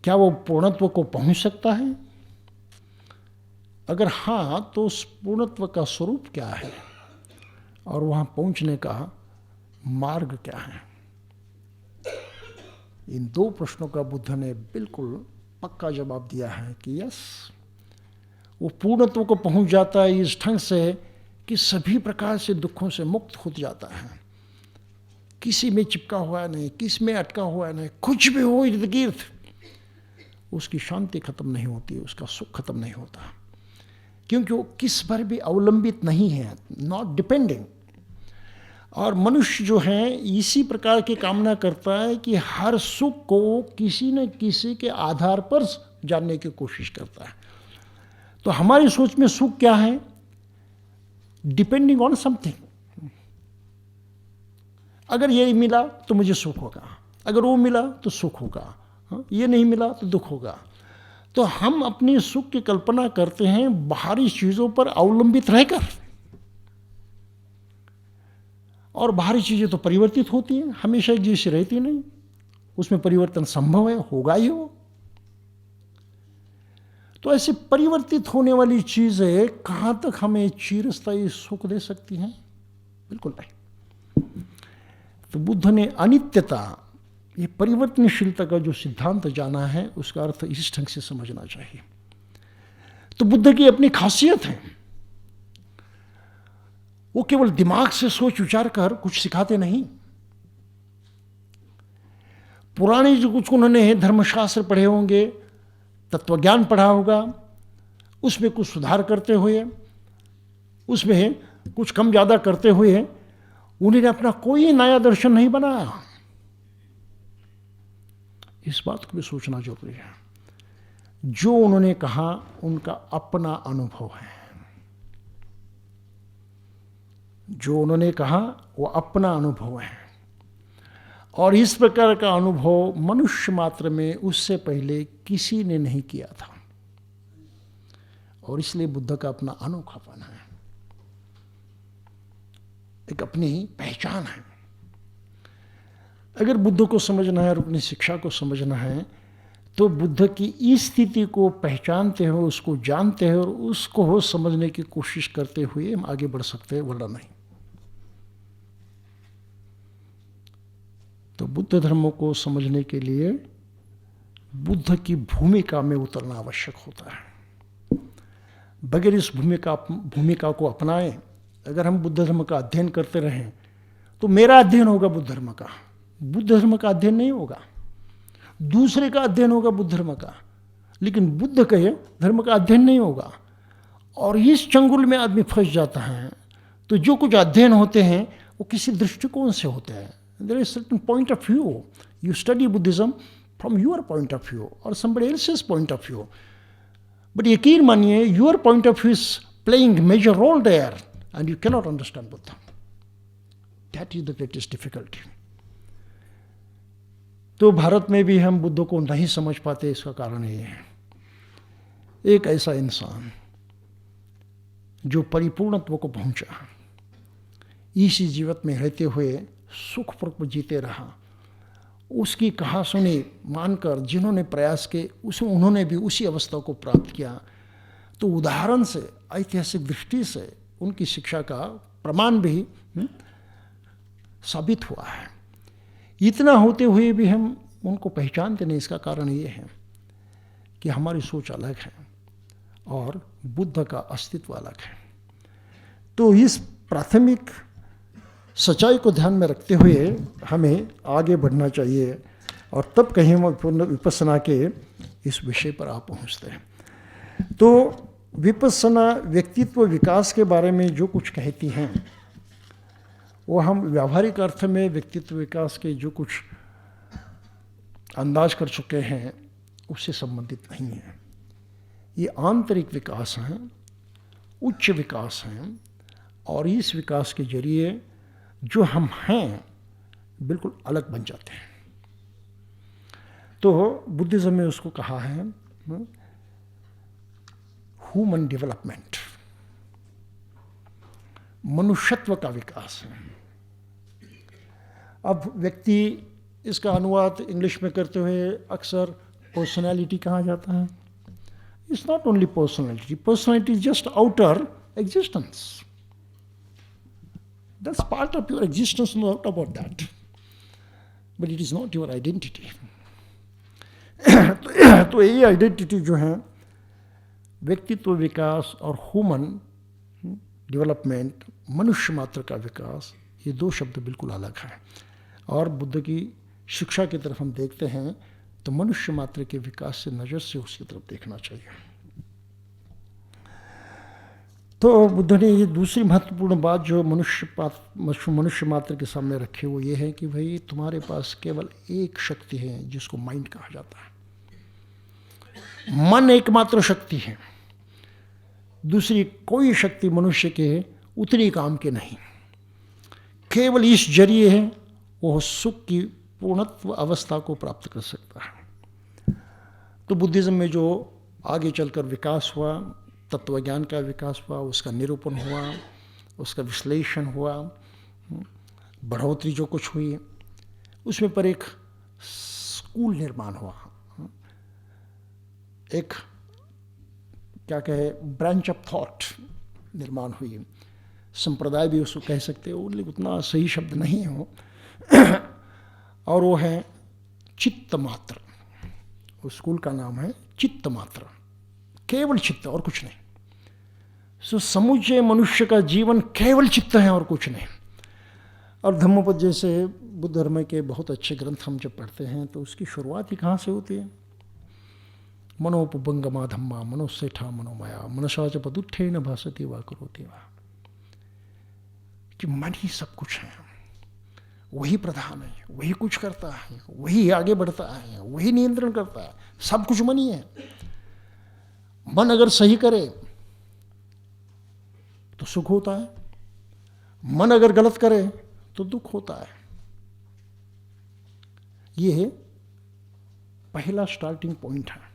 क्या वो पूर्णत्व को पहुंच सकता है? अगर हाँ, तो उस पूर्णत्व का स्वरूप क्या है और वहां पहुंचने का मार्ग क्या है? इन दो प्रश्नों का बुद्ध ने बिल्कुल पक्का जवाब दिया है कि यस, वो पूर्णत्व को पहुंच जाता है इस ढंग से कि सभी प्रकार से दुखों से मुक्त हो जाता है। किसी में चिपका हुआ नहीं, किसी में अटका हुआ नहीं, कुछ भी हो इर्द गिर्द, उसकी शांति खत्म नहीं होती, उसका सुख खत्म नहीं होता, क्योंकि वो किस पर भी अवलंबित नहीं है, नॉट डिपेंडिंग। और मनुष्य जो है इसी प्रकार की कामना करता है कि हर सुख को किसी न किसी के आधार पर जानने की कोशिश करता है। तो हमारी सोच में सुख क्या है? Depending on something. अगर ये मिला तो मुझे सुख होगा, अगर वो मिला तो सुख होगा, ये नहीं मिला तो दुख होगा। तो हम अपनी सुख की कल्पना करते हैं बाहरी चीजों पर अवलंबित रहकर, और बाहरी चीजें तो परिवर्तित होती हैं, हमेशा एक जैसी रहती नहीं, उसमें परिवर्तन संभव है, होगा ही हो। तो ऐसे परिवर्तित होने वाली चीजें कहां तक हमें चिरस्थायी सुख दे सकती हैं? बिल्कुल नहीं। तो बुद्ध ने अनित्यता, ये परिवर्तनशीलता का जो सिद्धांत जाना है, उसका अर्थ इस ढंग से समझना चाहिए। तो बुद्ध की अपनी खासियत है, वो केवल दिमाग से सोच विचार कर कुछ सिखाते नहीं। पुराने जो कुछ उन्होंने धर्मशास्त्र पढ़े होंगे, तत्वज्ञान पढ़ा होगा, उसमें कुछ सुधार करते हुए, उसमें कुछ कम ज़्यादा करते हुए उन्होंने अपना कोई नया दर्शन नहीं बनाया। इस बात को भी सोचना जरूरी है। जो उन्होंने कहा उनका अपना अनुभव है, जो उन्होंने कहा वो अपना अनुभव है, और इस प्रकार का अनुभव मनुष्य मात्र में उससे पहले किसी ने नहीं किया था, और इसलिए बुद्ध का अपना अनोखापन है, एक अपनी पहचान है। अगर बुद्ध को समझना है और अपनी शिक्षा को समझना है, तो बुद्ध की इस स्थिति को पहचानते हो, उसको जानते हो और उसको समझने की कोशिश करते हुए हम आगे बढ़ सकते हैं, वरना नहीं। तो बुद्ध धर्म को समझने के लिए बुद्ध की भूमिका में उतरना आवश्यक होता है। बगैर इस भूमिका को अपनाएं, अगर हम बुद्ध धर्म का अध्ययन करते रहें तो मेरा अध्ययन होगा बुद्ध धर्म का, बुद्ध धर्म का अध्ययन नहीं होगा, दूसरे का अध्ययन होगा बुद्ध धर्म का, लेकिन बुद्ध के धर्म का अध्ययन नहीं होगा। और इस चंगुल में आदमी फंस जाता है। तो जो कुछ अध्ययन होते हैं वो किसी दृष्टिकोण से होते हैं। There is a certain point of view. You study Buddhism from your point of view or somebody else's point of view. But यकीन मानिए, your point of view is playing major role there and you cannot understand Buddha. That is the greatest difficulty. तो भारत में भी हम बुद्ध को नहीं समझ पाते, इसका कारण ये है, एक ऐसा इंसान जो परिपूर्णत्व को पहुंचा, इसी जीवन में रहते हुए सुखपूर्वक जीते रहा, उसकी कहा सुनी मानकर जिन्होंने प्रयास किए उन्होंने भी उसी अवस्था को प्राप्त किया। तो उदाहरण से, ऐतिहासिक दृष्टि से उनकी शिक्षा का प्रमाण भी साबित हुआ है। इतना होते हुए भी हम उनको पहचानते नहीं। इसका कारण ये है कि हमारी सोच अलग है और बुद्ध का अस्तित्व अलग है। तो इस प्राथमिक सच्चाई को ध्यान में रखते हुए हमें आगे बढ़ना चाहिए और तब कहीं हम विपස්සना के इस विषय पर आ पहुँचते हैं। तो विपස්සना व्यक्तित्व विकास के बारे में जो कुछ कहती हैं वो हम व्यावहारिक अर्थ में व्यक्तित्व विकास के जो कुछ अंदाज कर चुके हैं उससे संबंधित नहीं है। ये आंतरिक विकास हैं, उच्च विकास हैं, और इस विकास के जरिए जो हम हैं बिल्कुल अलग बन जाते हैं। तो बुद्धिज्म में उसको कहा है ह्यूमन डेवलपमेंट, मनुष्यत्व का विकास है। अब व्यक्ति इसका अनुवाद इंग्लिश में करते हुए अक्सर पर्सनैलिटी कहा जाता है। It's not only personality, personality is just outer existence, that's part of your existence, no doubt about that, but it is not your identity. तो ये आइडेंटिटी जो है व्यक्तित्व विकास और ह्यूमन डेवलपमेंट, मनुष्य मात्र का विकास, ये दो शब्द बिल्कुल अलग हैं। और बुद्ध की शिक्षा की तरफ हम देखते हैं तो मनुष्य मात्र के विकास से नज़र से उसकी तरफ देखना चाहिए। तो बुद्ध ने ये दूसरी महत्वपूर्ण बात जो मनुष्य मात्र के सामने रखी वो ये है कि भाई तुम्हारे पास केवल एक शक्ति है जिसको माइंड कहा जाता है। मन एकमात्र शक्ति है, दूसरी कोई शक्ति मनुष्य के उतनी काम के नहीं। केवल इस जरिए है वो सुख की पूर्णत्व अवस्था को प्राप्त कर सकता है। तो बुद्धिज्म में जो आगे चलकर विकास हुआ, तत्वज्ञान का विकास हुआ, उसका निरूपण हुआ, उसका विश्लेषण हुआ, बढ़ोतरी जो कुछ हुई, उसमें पर एक स्कूल निर्माण हुआ, एक क्या कहे ब्रांच ऑफ थॉट निर्माण हुई। संप्रदाय भी उसको कह सकते हो, लेकिन उतना सही शब्द नहीं हो। और वो है चित्त मात्र। उस स्कूल का नाम है चित्त मात्र, केवल चित्त और कुछ नहीं। सो समूचे मनुष्य का जीवन केवल चित्त है और कुछ नहीं। और धम्मपद जैसे बुद्ध धर्म के बहुत अच्छे ग्रंथ हम जब पढ़ते हैं तो उसकी शुरुआत ही कहाँ से होती है? मनोपबंगमा धम्मा मनोसेठा मनोमया मनसा च पदुत्थे न भासते वा करोति वा, कि मन ही सब कुछ है, वही प्रधान है, वही कुछ करता है, वही आगे बढ़ता है, वही नियंत्रण करता है, सब कुछ मन ही है। मन अगर सही करे तो सुख होता है, मन अगर गलत करे तो दुख होता है। ये पहला स्टार्टिंग पॉइंट है।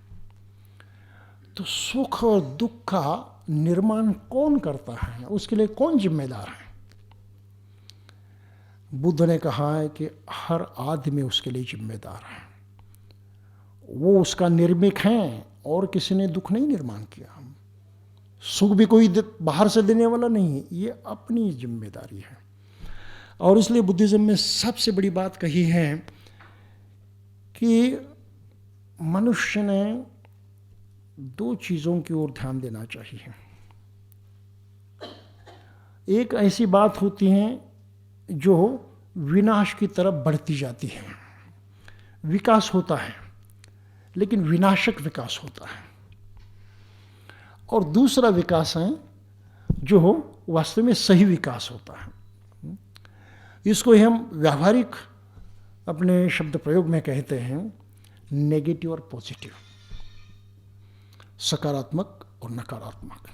तो सुख और दुख का निर्माण कौन करता है, उसके लिए कौन जिम्मेदार है? बुद्ध ने कहा है कि हर आदमी उसके लिए जिम्मेदार है। वो उसका निर्मिक है और किसी ने दुख नहीं निर्माण किया। सुख भी कोई बाहर से देने वाला नहीं है, ये अपनी जिम्मेदारी है। और इसलिए बुद्धिज्म में सबसे बड़ी बात कही है कि मनुष्य ने दो चीज़ों की ओर ध्यान देना चाहिए। एक ऐसी बात होती है जो विनाश की तरफ बढ़ती जाती है। विकास होता है लेकिन विनाशक विकास होता है। और दूसरा विकास है जो वास्तव में सही विकास होता है। इसको हम व्यावहारिक अपने शब्द प्रयोग में कहते हैं नेगेटिव और पॉजिटिव, सकारात्मक और नकारात्मक।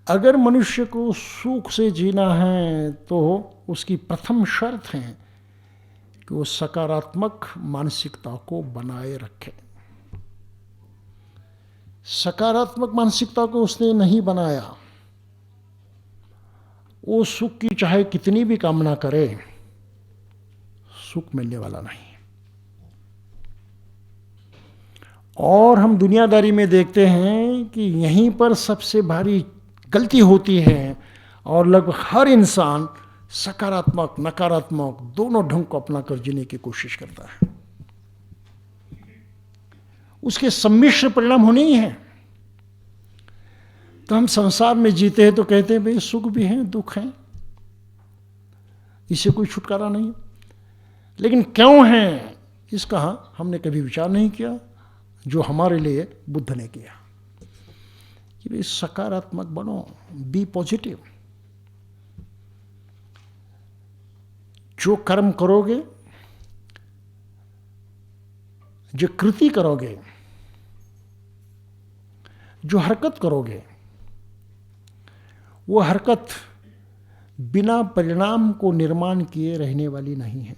अगर मनुष्य को सुख से जीना है तो उसकी प्रथम शर्त है कि वो सकारात्मक मानसिकता को बनाए रखे। सकारात्मक मानसिकता को उसने नहीं बनाया, वो सुख की चाहे कितनी भी कामना करे, सुख मिलने वाला नहीं। और हम दुनियादारी में देखते हैं कि यहीं पर सबसे भारी गलती होती है और लगभग हर इंसान सकारात्मक नकारात्मक दोनों ढंग को अपना कर जीने की कोशिश करता है। उसके सम्मिश्र परिणाम होने ही हैं। तो हम संसार में जीते हैं तो कहते हैं भाई सुख भी है दुख है, इससे कोई छुटकारा नहीं। लेकिन क्यों है इसका हमने कभी विचार नहीं किया, जो हमारे लिए बुद्ध ने किया कि भाई सकारात्मक बनो, बी पॉजिटिव। जो कर्म करोगे, जो कृति करोगे, जो हरकत करोगे, वो हरकत बिना परिणाम को निर्माण किए रहने वाली नहीं है।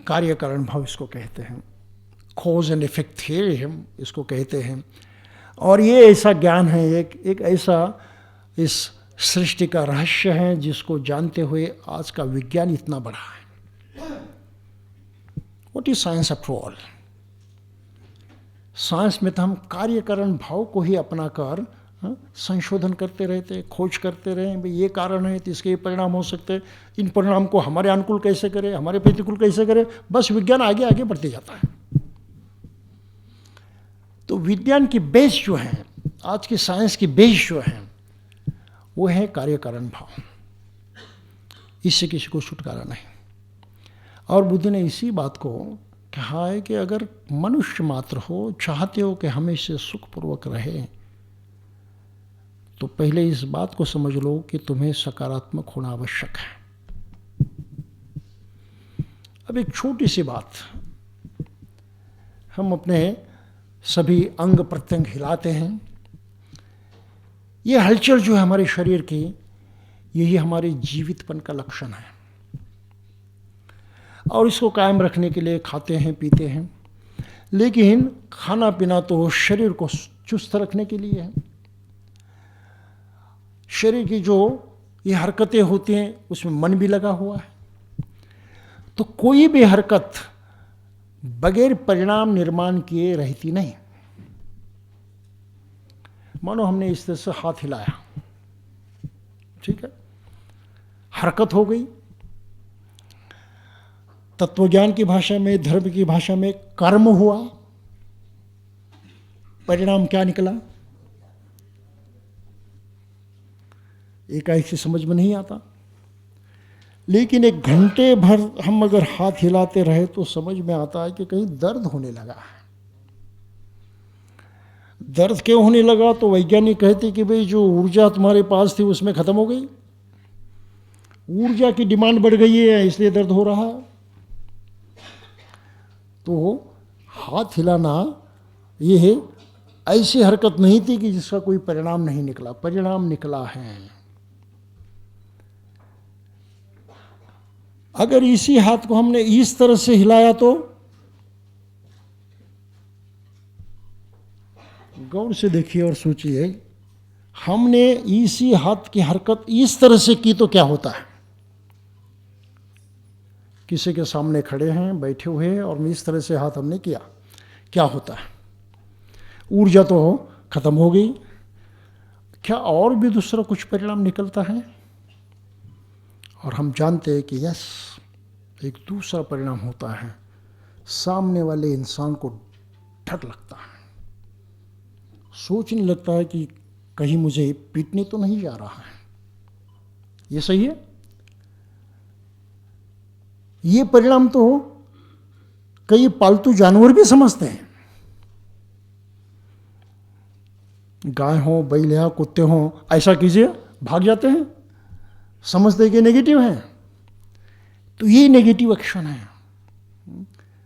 कार्य कारण भाव इसको कहते हैं, कॉज एंड इफेक्ट थियरी हम इसको कहते हैं। और ये ऐसा ज्ञान है, एक ऐसा इस सृष्टि का रहस्य है जिसको जानते हुए आज का विज्ञान इतना बड़ा है। What is science after all? Science में तो हम कार्य कारण भाव को ही अपनाकर संशोधन करते रहते, खोज करते रहे, भाई ये कारण है तो इसके ये परिणाम हो सकते हैं, इन परिणाम को हमारे अनुकूल कैसे करें, हमारे प्रतिकूल कैसे करें, बस विज्ञान आगे आगे बढ़ते जाता है। तो विज्ञान की बेस जो है, आज की साइंस की बेस जो है, वो है कार्य कारण भाव। इससे किसी को छुटकारा नहीं। और बुद्ध ने इसी बात को कहा है कि अगर मनुष्य मात्र हो, चाहते हो कि हमेशा सुखपूर्वक रहे, तो पहले इस बात को समझ लो कि तुम्हें सकारात्मक होना आवश्यक है। अब एक छोटी सी बात, हम अपने सभी अंग प्रत्यंग हिलाते हैं। ये हलचल जो है हमारे शरीर की, यही हमारे जीवितपन का लक्षण है। और इसको कायम रखने के लिए खाते हैं पीते हैं, लेकिन खाना पीना तो शरीर को चुस्त रखने के लिए है। शरीर की जो ये हरकतें होती हैं उसमें मन भी लगा हुआ है। तो कोई भी हरकत बगैर परिणाम निर्माण किए रहती नहीं। मानो हमने इस तरह से हाथ हिलाया, ठीक है, हरकत हो गई। तत्वज्ञान की भाषा में, धर्म की भाषा में कर्म हुआ, परिणाम क्या निकला एकाएक से समझ में नहीं आता। लेकिन एक घंटे भर हम अगर हाथ हिलाते रहे तो समझ में आता है कि कहीं दर्द होने लगा है। दर्द क्यों होने लगा? तो वैज्ञानिक कहते कि भाई जो ऊर्जा तुम्हारे पास थी उसमें खत्म हो गई, ऊर्जा की डिमांड बढ़ गई है, इसलिए दर्द हो रहा है। तो हाथ हिलाना ये ऐसी हरकत नहीं थी कि जिसका कोई परिणाम नहीं निकला, परिणाम निकला है। अगर इसी हाथ को हमने इस तरह से हिलाया तो गौर से देखिए और सोचिए, हमने इसी हाथ की हरकत इस तरह से की तो क्या होता है? किसी के सामने खड़े हैं, बैठे हुए हैं, और इस तरह से हाथ हमने किया, क्या होता है? ऊर्जा तो खत्म हो गई। क्या और भी दूसरा कुछ परिणाम निकलता है? और हम जानते हैं कि यस, एक दूसरा परिणाम होता है। सामने वाले इंसान को डर लगता है, सोचने लगता है कि कहीं मुझे पीटने तो नहीं जा रहा है। ये सही है? ये परिणाम तो कई पालतू जानवर भी समझते हैं। गाय हो, बैल हो, कुत्ते हो, ऐसा कीजिए, भाग जाते हैं, समझते हैं कि नेगेटिव है। तो ये नेगेटिव एक्शन है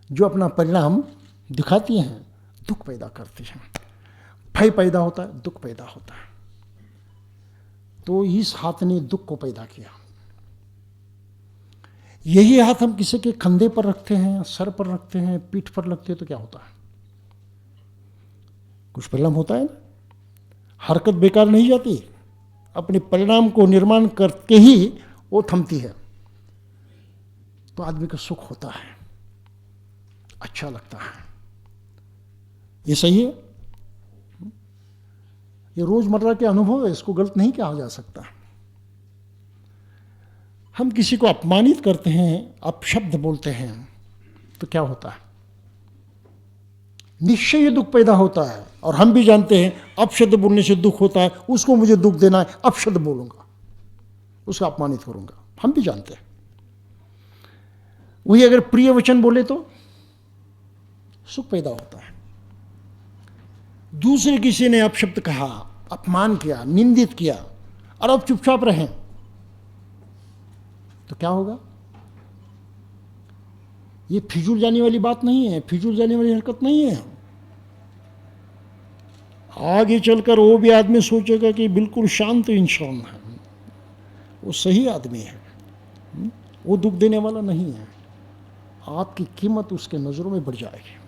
जो अपना परिणाम दिखाती हैं, दुख पैदा करती हैं। भय पैदा होता है, दुख पैदा होता है। तो इस हाथ ने दुख को पैदा किया। यही हाथ हम किसी के कंधे पर रखते हैं, सर पर रखते हैं, पीठ पर रखते हैं, तो क्या होता है? कुछ परिणाम होता है ना। हरकत बेकार नहीं जाती, अपने परिणाम को निर्माण करके ही वो थमती है। तो आदमी को सुख होता है, अच्छा लगता है। ये सही है। ये रोजमर्रा के अनुभव है, इसको गलत नहीं कहा जा सकता। हम किसी को अपमानित करते हैं, अपशब्द बोलते हैं, तो क्या होता है? निश्चय ये दुख पैदा होता है, और हम भी जानते हैं अपशब्द बोलने से दुख होता है। उसको मुझे दुख देना है, अपशब्द बोलूंगा, उसका अपमानित करूंगा, हम भी जानते हैं। वही अगर प्रिय वचन बोले तो सुख पैदा होता है। दूसरे किसी ने अपशब्द कहा, अपमान किया, निंदित किया, और अब चुपचाप रहें, तो क्या होगा? ये फिजूल जाने वाली बात नहीं है, फिजूल जाने वाली हरकत नहीं है। आगे चलकर वो भी आदमी सोचेगा कि बिल्कुल शांत इंसान है, वो सही आदमी है, वो दुख देने वाला नहीं है। आपकी कीमत उसके नज़रों में बढ़ जाएगी।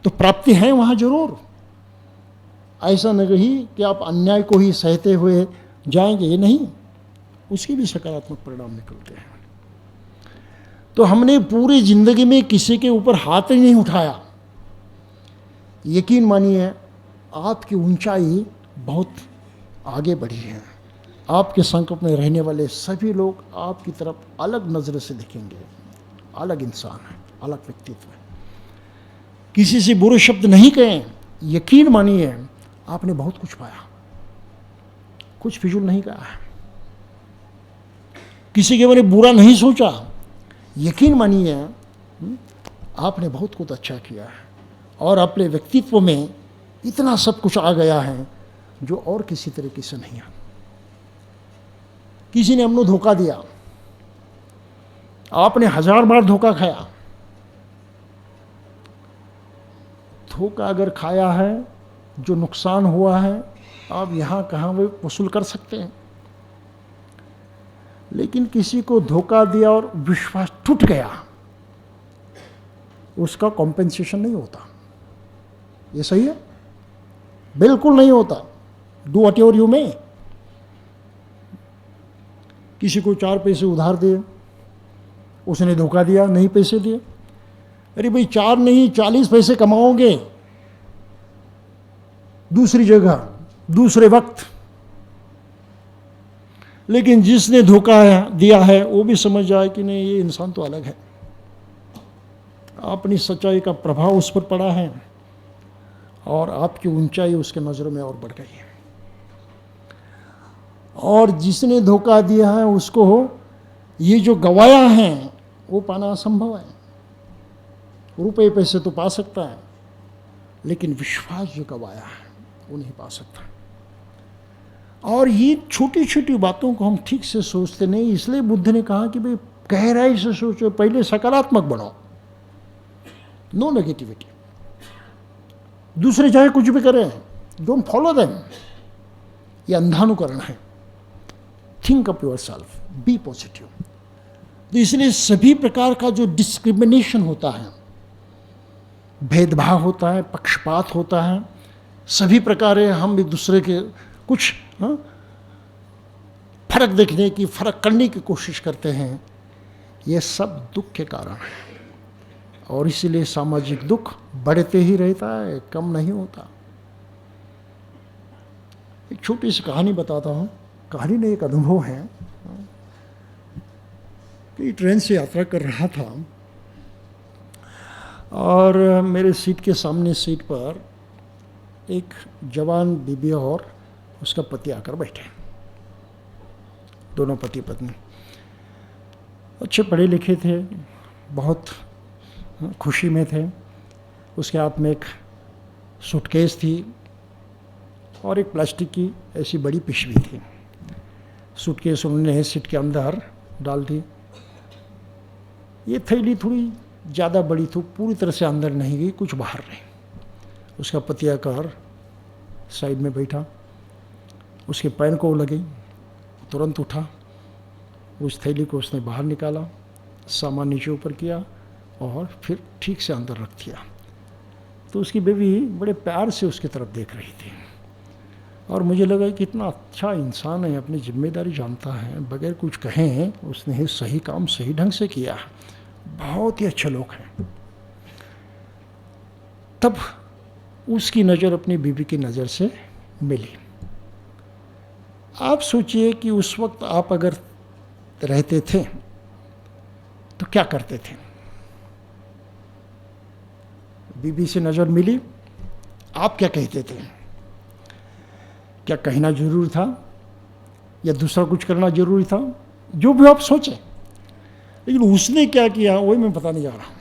तो प्राप्ति है वहाँ जरूर। ऐसा नहीं कि आप अन्याय को ही सहते हुए जाएंगे, ये नहीं, उसके भी सकारात्मक परिणाम निकलते हैं। तो हमने पूरी जिंदगी में किसी के ऊपर हाथ ही नहीं उठाया। यकीन मानिए आपकी ऊंचाई बहुत आगे बढ़ी है। आपके संकट में रहने वाले सभी लोग आपकी तरफ अलग नज़र से देखेंगे। अलग इंसान है, अलग व्यक्तित्व है। किसी से बुरे शब्द नहीं कहें, यकीन मानिए आपने बहुत कुछ पाया, कुछ फिजूल नहीं कहा है। किसी के बारे में बुरा नहीं सोचा, यकीन मानिए आपने बहुत कुछ अच्छा किया है, और अपने व्यक्तित्व में इतना सब कुछ आ गया है जो और किसी तरीके से नहीं है। किसी ने हमको धोखा दिया, आपने 1000 बार धोखा खाया। धोखा अगर खाया है, जो नुकसान हुआ है आप यहाँ कहाँ वो वसूल कर सकते हैं। लेकिन किसी को धोखा दिया और विश्वास टूट गया, उसका कॉम्पेंसेशन नहीं होता। ये सही है? बिल्कुल नहीं होता। Do what ever you may. किसी को 4 पैसे उधार दिए, उसने धोखा दिया, नहीं पैसे दिए। अरे भाई 4 नहीं 40 पैसे कमाओगे दूसरी जगह, दूसरे वक्त। लेकिन जिसने धोखा दिया है वो भी समझ जाए कि नहीं, ये इंसान तो अलग है। अपनी सच्चाई का प्रभाव उस पर पड़ा है और आपकी ऊंचाई उसके नज़रों में और बढ़ गई है। और जिसने धोखा दिया है उसको ये जो गवाया है वो पाना असंभव है। रुपए पैसे तो पा सकता है, लेकिन विश्वास जो गवाया है वो नहीं पा सकता। और ये छोटी छोटी बातों को हम ठीक से सोचते नहीं, इसलिए बुद्ध ने कहा कि भाई गहराई से सोचो, पहले सकारात्मक बनो, नो नेगेटिविटी। दूसरे चाहे कुछ भी करें, डोंट फॉलो देम, ये अंधानुकरण है। Think up your self, be positive. तो इसलिए सभी प्रकार का जो डिस्क्रिमिनेशन होता है, भेदभाव होता है, पक्षपात होता है, सभी प्रकार हम एक दूसरे के कुछ फर्क देखने की, फर्क करने की कोशिश करते हैं, ये सब दुख के कारण है। और इसीलिए सामाजिक दुख बढ़ते ही रहता है, कम नहीं होता। एक छोटी सी कहानी बताता हूँ। कहानी में एक अनुभव है कि ट्रेन से यात्रा कर रहा था और मेरे सीट के सामने सीट पर एक जवान बीबी और उसका पति आकर बैठे। दोनों पति पत्नी अच्छे पढ़े लिखे थे, बहुत खुशी में थे। उसके हाथ में एक सूटकेस थी और एक प्लास्टिक की ऐसी बड़ी पिशवी थी। सूटकेस उन्होंने सीट के अंदर डाल दी। ये थैली थोड़ी ज़्यादा बड़ी थी, पूरी तरह से अंदर नहीं गई, कुछ बाहर रही। उसका पति आकर साइड में बैठा, उसके पैर को लगी, तुरंत उठा, उस थैली को उसने बाहर निकाला, सामान नीचे ऊपर किया और फिर ठीक से अंदर रख दिया। तो उसकी बेबी बड़े प्यार से उसकी तरफ देख रही थी और मुझे लगा कि इतना अच्छा इंसान है, अपनी जिम्मेदारी जानता है, बगैर कुछ कहें उसने सही काम सही ढंग से किया। बहुत ही अच्छे लोग हैं। तब उसकी नज़र अपनी बीवी की नज़र से मिली। आप सोचिए कि उस वक्त आप अगर रहते थे तो क्या करते थे? बीवी से नज़र मिली, आप क्या कहते थे? क्या कहना जरूरी था या दूसरा कुछ करना जरूरी था? जो भी आप सोचें, लेकिन उसने क्या किया वही मैं पता नहीं जा रहा।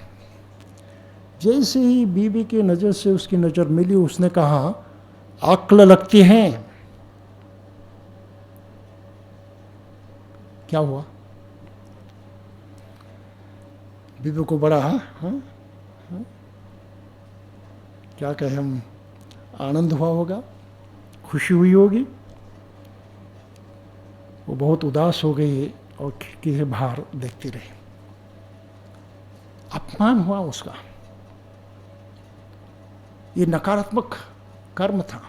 जैसे ही बीवी की नज़र से उसकी नज़र मिली, उसने कहा अक्ल लगती हैं। क्या हुआ? बीवी को बड़ा क्या कहें हम, आनंद हुआ होगा, खुशी हुई होगी। वो बहुत उदास हो गई और खिड़की से बाहर देखती रही। अपमान हुआ उसका। ये नकारात्मक कर्म था।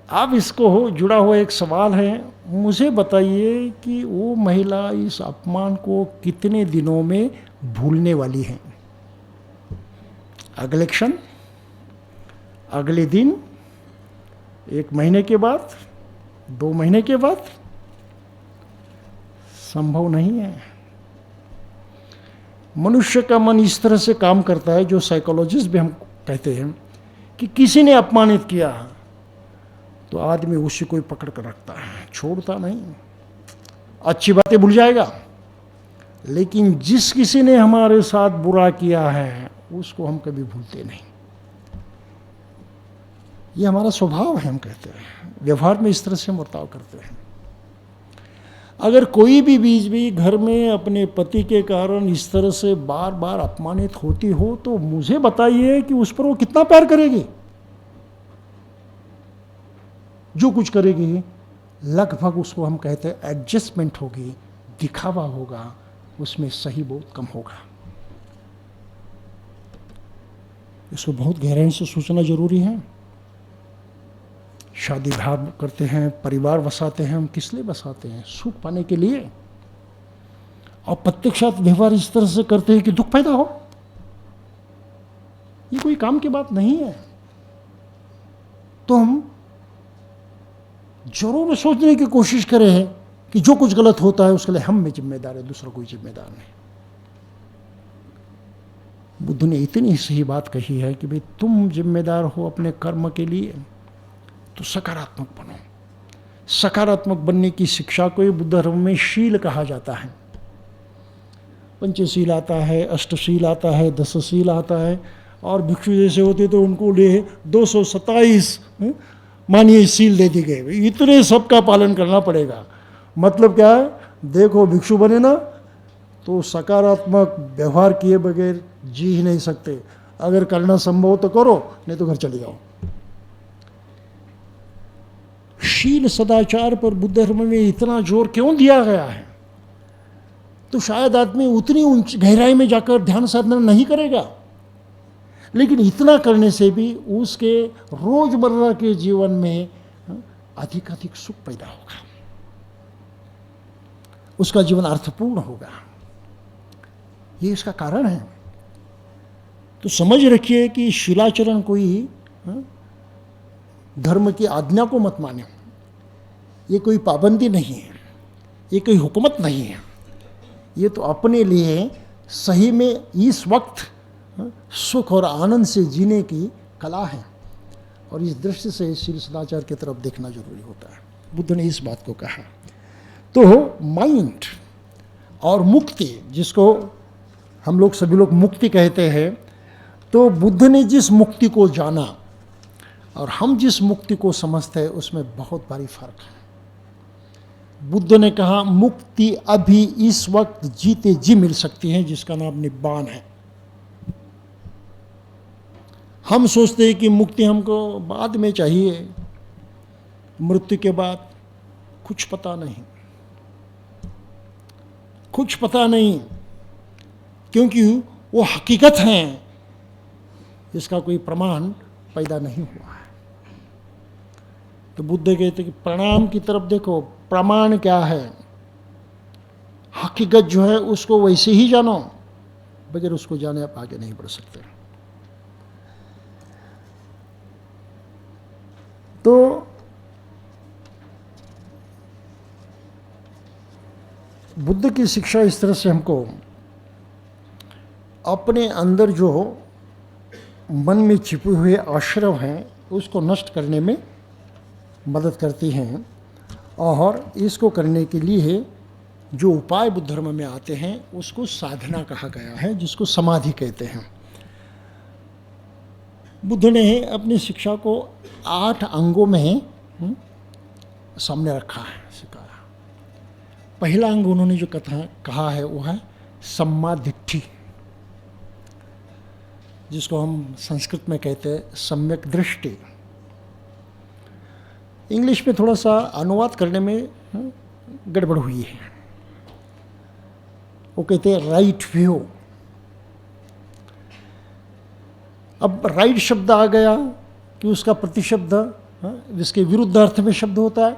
अब इसको जुड़ा हुआ एक सवाल है, मुझे बताइए कि वो महिला इस अपमान को कितने दिनों में भूलने वाली है? अगले क्षण, अगले दिन, 1 महीने के बाद, 2 महीने के बाद? संभव नहीं है। मनुष्य का मन इस तरह से काम करता है, जो साइकोलॉजिस्ट भी हम कहते हैं कि किसी ने अपमानित किया तो आदमी उसी को ही पकड़ कर रखता है, छोड़ता नहीं। अच्छी बातें भूल जाएगा, लेकिन जिस किसी ने हमारे साथ बुरा किया है उसको हम कभी भूलते नहीं। ये हमारा स्वभाव है, हम कहते हैं व्यवहार में इस तरह से हम बर्ताव करते हैं। अगर कोई भी बीच भी घर में अपने पति के कारण इस तरह से बार बार अपमानित होती हो तो मुझे बताइए कि उस पर वो कितना प्यार करेगी? जो कुछ करेगी लगभग उसको हम कहते हैं एडजस्टमेंट होगी, दिखावा होगा, उसमें सही बहुत कम होगा। इसको बहुत गहराई से सोचना जरूरी है। शादी ब्याह करते हैं, परिवार बसाते हैं, हम किस लिए बसाते हैं? सुख पाने के लिए। और प्रत्यक्षात व्यवहार इस तरह से करते हैं कि दुख पैदा हो। ये कोई काम की बात नहीं है। तो हम जरूर सोचने की कोशिश करें कि जो कुछ गलत होता है उसके लिए हम में जिम्मेदार है, दूसरा कोई जिम्मेदार नहीं। बुद्ध ने इतनी सही बात कही है कि भाई तुम जिम्मेदार हो अपने कर्म के लिए, तो सकारात्मक बनो। सकारात्मक बनने की शिक्षा को बुद्ध धर्म में शील कहा जाता है। पंचशील आता है, अष्टशील आता है, दशशील आता है, और भिक्षु जैसे होते तो उनको लिए 227 मानिए शील दे दी गई। इतने सबका पालन करना पड़ेगा। मतलब क्या है? देखो, भिक्षु बने ना तो सकारात्मक व्यवहार किए बगैर जी ही नहीं सकते। अगर करना संभव तो करो, नहीं तो घर चले जाओ। शील सदाचार पर बुद्ध धर्म में इतना जोर क्यों दिया गया है? तो शायद आदमी उतनी ऊंची गहराई में जाकर ध्यान साधना नहीं करेगा, लेकिन इतना करने से भी उसके रोजमर्रा के जीवन में अधिक अधिक सुख पैदा होगा, उसका जीवन अर्थपूर्ण होगा। ये इसका कारण है। तो समझ रखिए कि शीलाचरण कोई धर्म की आज्ञा को मत माने। ये कोई पाबंदी नहीं है, ये कोई हुकूमत नहीं है। ये तो अपने लिए सही में इस वक्त सुख और आनंद से जीने की कला है, और इस दृष्टि से शील सदाचार की तरफ देखना जरूरी होता है। बुद्ध ने इस बात को कहा। तो माइंड और मुक्ति, जिसको हम लोग सभी लोग मुक्ति कहते हैं, तो बुद्ध ने जिस मुक्ति को जाना और हम जिस मुक्ति को समझते हैं उसमें बहुत भारी फर्क है। बुद्ध ने कहा मुक्ति अभी इस वक्त जीते जी मिल सकती है, जिसका नाम निब्बान है। हम सोचते हैं कि मुक्ति हमको बाद में चाहिए, मृत्यु के बाद। कुछ पता नहीं, कुछ पता नहीं, क्योंकि वो हकीकत है, इसका कोई प्रमाण पैदा नहीं हुआ है। तो बुद्ध कहते कि प्रणाम की तरफ देखो, प्रमाण क्या है? हकीकत जो है उसको वैसे ही जानो, बगैर उसको जाने आप आगे नहीं बढ़ सकते। तो बुद्ध की शिक्षा इस तरह से हमको अपने अंदर जो मन में छिपे हुए आश्रव हैं उसको नष्ट करने में मदद करती हैं, और इसको करने के लिए जो उपाय बुद्ध धर्म में आते हैं उसको साधना कहा गया है, जिसको समाधि कहते हैं। बुद्ध ने अपनी शिक्षा को 8 अंगों में सामने रखा है, सिखाया। पहला अंग उन्होंने जो कहा है वो है सम्मा दिट्ठि, जिसको हम संस्कृत में कहते हैं सम्यक दृष्टि। इंग्लिश में थोड़ा सा अनुवाद करने में गड़बड़ हुई है, वो कहते हैं राइट व्यू। अब राइट शब्द आ गया कि उसका प्रतिशब्द जिसके विरुद्ध अर्थ में शब्द होता है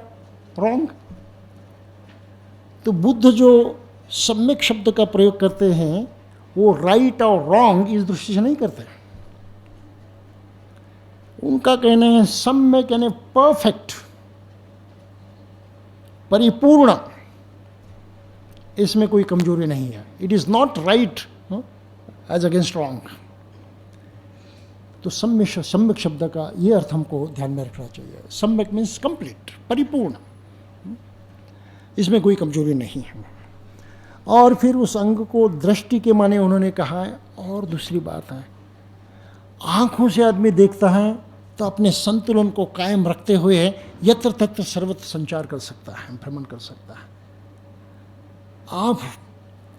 रॉन्ग। तो बुद्ध जो सम्यक शब्द का प्रयोग करते हैं वो राइट और रॉन्ग इस दृष्टि से नहीं करते। उनका कहना है सम्यक यानी परफेक्ट, परिपूर्ण, इसमें कोई कमजोरी नहीं है। It is not right as against wrong. तो सम्यक शब्द का ये अर्थ हमको ध्यान में रखना चाहिए। सम्यक मीन्स कंप्लीट, परिपूर्ण, इसमें कोई कमजोरी नहीं है। और फिर उस अंग को दृष्टि के माने उन्होंने कहा है। और दूसरी बात है, आंखों से आदमी देखता है तो अपने संतुलन को कायम रखते हुए यत्र तत्र सर्वत्र संचार कर सकता है, भ्रमण कर सकता है। आप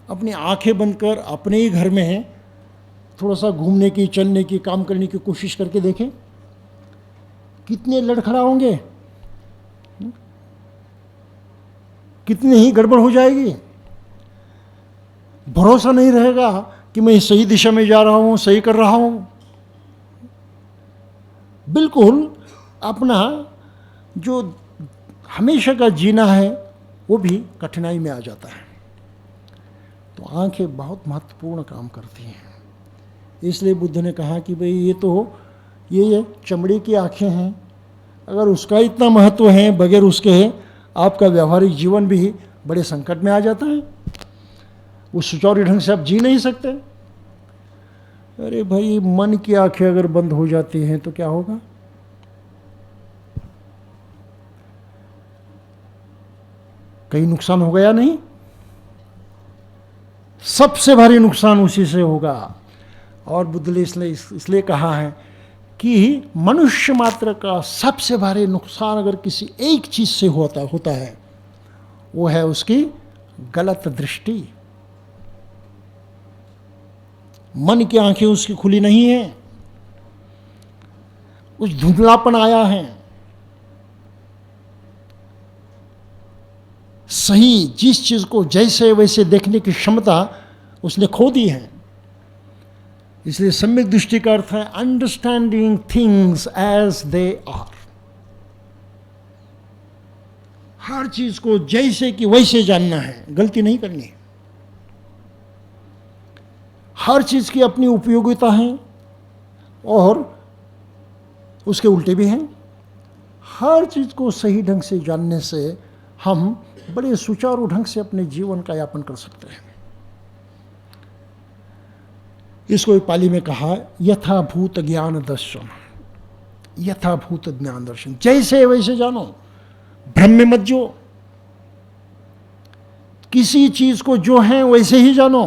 अपनी आंखें बंद कर अपने ही घर में थोड़ा सा घूमने की, चलने की, काम करने की कोशिश करके देखें, कितने लड़खड़ाओगे, कितनी ही गड़बड़ हो जाएगी। भरोसा नहीं रहेगा कि मैं सही दिशा में जा रहा हूं, सही कर रहा हूं। बिल्कुल अपना जो हमेशा का जीना है वो भी कठिनाई में आ जाता है। तो आंखें बहुत महत्वपूर्ण काम करती हैं। इसलिए बुद्ध ने कहा कि भाई ये चमड़ी की आंखें हैं, अगर उसका इतना महत्व है, बगैर उसके आपका व्यावहारिक जीवन भी बड़े संकट में आ जाता है। वो सुचारू ढंग से आप जी नहीं सकते। अरे भाई, मन की आंखें अगर बंद हो जाती हैं तो क्या होगा? कहीं नुकसान हो गया नहीं? सबसे भारी नुकसान उसी से होगा। और बुद्ध ने इसलिए कहा है कि मनुष्य मात्र का सबसे भारी नुकसान अगर किसी एक चीज से होता है वो है उसकी गलत दृष्टि। मन की आंखें उसकी खुली नहीं है, उस धुंधलापन आया है। सही जिस चीज को जैसे वैसे देखने की क्षमता उसने खो दी है। इसलिए सम्यक दृष्टि का अर्थ है understanding things as they are. हर चीज को जैसे कि वैसे जानना है, गलती नहीं करनी है। हर चीज की अपनी उपयोगिता है और उसके उल्टे भी हैं। हर चीज को सही ढंग से जानने से हम बड़े सुचारू ढंग से अपने जीवन का यापन कर सकते हैं। इसको एक पाली में कहा यथाभूत ज्ञान दर्शन। यथाभूत ज्ञान दर्शन, जैसे वैसे जानो, भ्रम में मत जो। किसी चीज को जो है वैसे ही जानो,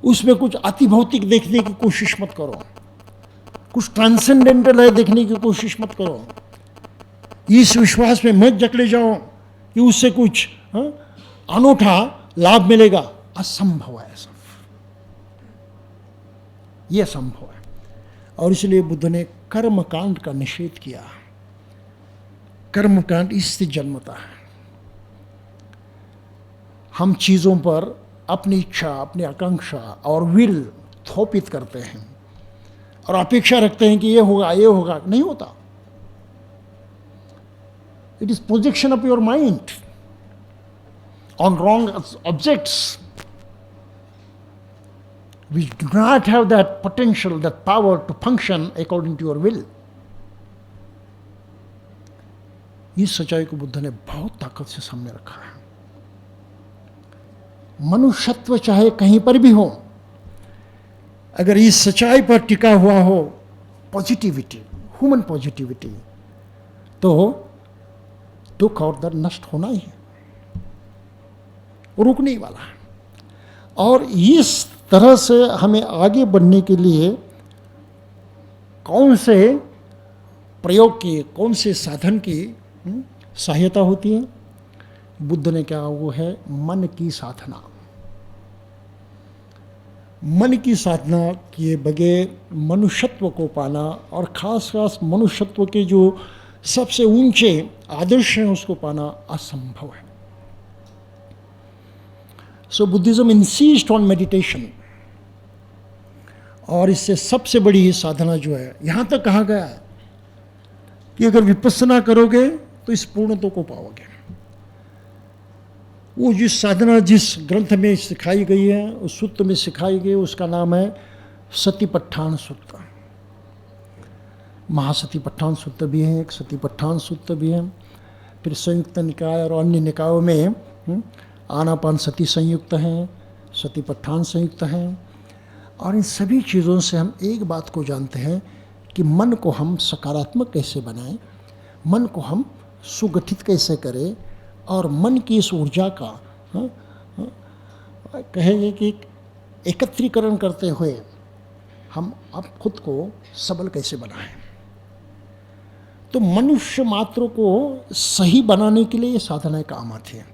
उसमें कुछ अति भौतिक देखने की कोशिश मत करो, कुछ ट्रांसेंडेंटल है देखने की कोशिश मत करो। इस विश्वास में मत जकड़े जाओ कि उससे कुछ अनूठा लाभ मिलेगा। असंभव है सब, यह असंभव है। और इसलिए बुद्ध ने कर्मकांड का निषेध किया। कर्मकांड इससे जन्मता है। हम चीजों पर अपनी इच्छा, अपनी आकांक्षा और विल थोपित करते हैं और अपेक्षा रखते हैं कि ये होगा, ये होगा। नहीं होता। It is projection of your mind on wrong objects which do not have that potential, that power to function according to your will. इस सच्चाई को बुद्ध ने बहुत ताकत से सामने रखा है। मनुष्यत्व चाहे कहीं पर भी हो, अगर इस सच्चाई पर टिका हुआ हो, पॉजिटिविटी, ह्यूमन पॉजिटिविटी, तो दुख और दर्द नष्ट होना ही है, रुक नहीं वाला है। और इस तरह से हमें आगे बढ़ने के लिए कौन से प्रयोग की, कौन से साधन की सहायता होती है? बुद्ध ने कहा वो है मन की साधना। मन की साधना किए बगैर मनुष्यत्व को पाना, और ख़ास खास मनुष्यत्व के जो सबसे ऊंचे आदर्श हैं उसको पाना असंभव है। सो बुद्धिज्म इंसिस्ट ऑन मेडिटेशन, और इससे सबसे बड़ी साधना जो है, यहाँ तक कहा गया है कि अगर विपस्सना करोगे तो इस पूर्णत्व को पाओगे। वो जिस साधना जिस ग्रंथ में सिखाई गई है, उस सूत्र में सिखाई गई, उसका नाम है सतिपट्ठान सूत्र। महासतिपट्ठान सूत्र भी है, एक सतिपट्ठान सूत्र भी है। फिर संयुक्त निकाय और अन्य निकायों में आनापान सति संयुक्त हैं, सतिपट्ठान संयुक्त हैं। और इन सभी चीज़ों से हम एक बात को जानते हैं कि मन को हम सकारात्मक कैसे बनाएं, मन को हम सुगठित कैसे करें, और मन की इस ऊर्जा का कहेंगे कि एकत्रीकरण करते हुए हम अब खुद को सबल कैसे बनाएं। तो मनुष्य मात्र को सही बनाने के लिए ये साधनाएं काम आती हैं।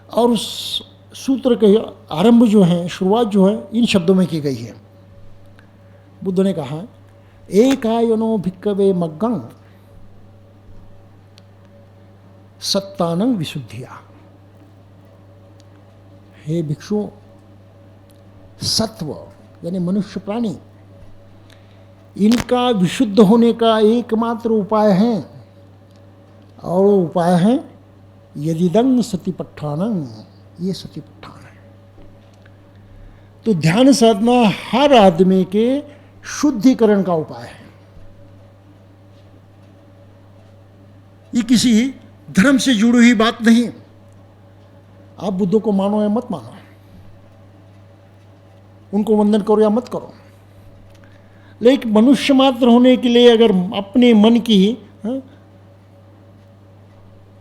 और उस सूत्र के आरंभ जो है, शुरुआत जो है, इन शब्दों में की गई है। बुद्ध ने कहा एकायनो भिक्कवे मग्गं सत्तानं विशुद्धिया। हे भिक्षु, सत्व यानी मनुष्य प्राणी, इनका विशुद्ध होने का एकमात्र उपाय है, और वो उपाय है यदिदं सतिपट्ठानं, ये सतिपट्ठान है। तो ध्यान साधना हर आदमी के शुद्धिकरण का उपाय है। ये किसी धर्म से जुड़ी हुई बात नहीं। आप बुद्ध को मानो या मत मानो, उनको वंदन करो या मत करो, लेकिन मनुष्य मात्र होने के लिए अगर अपने मन की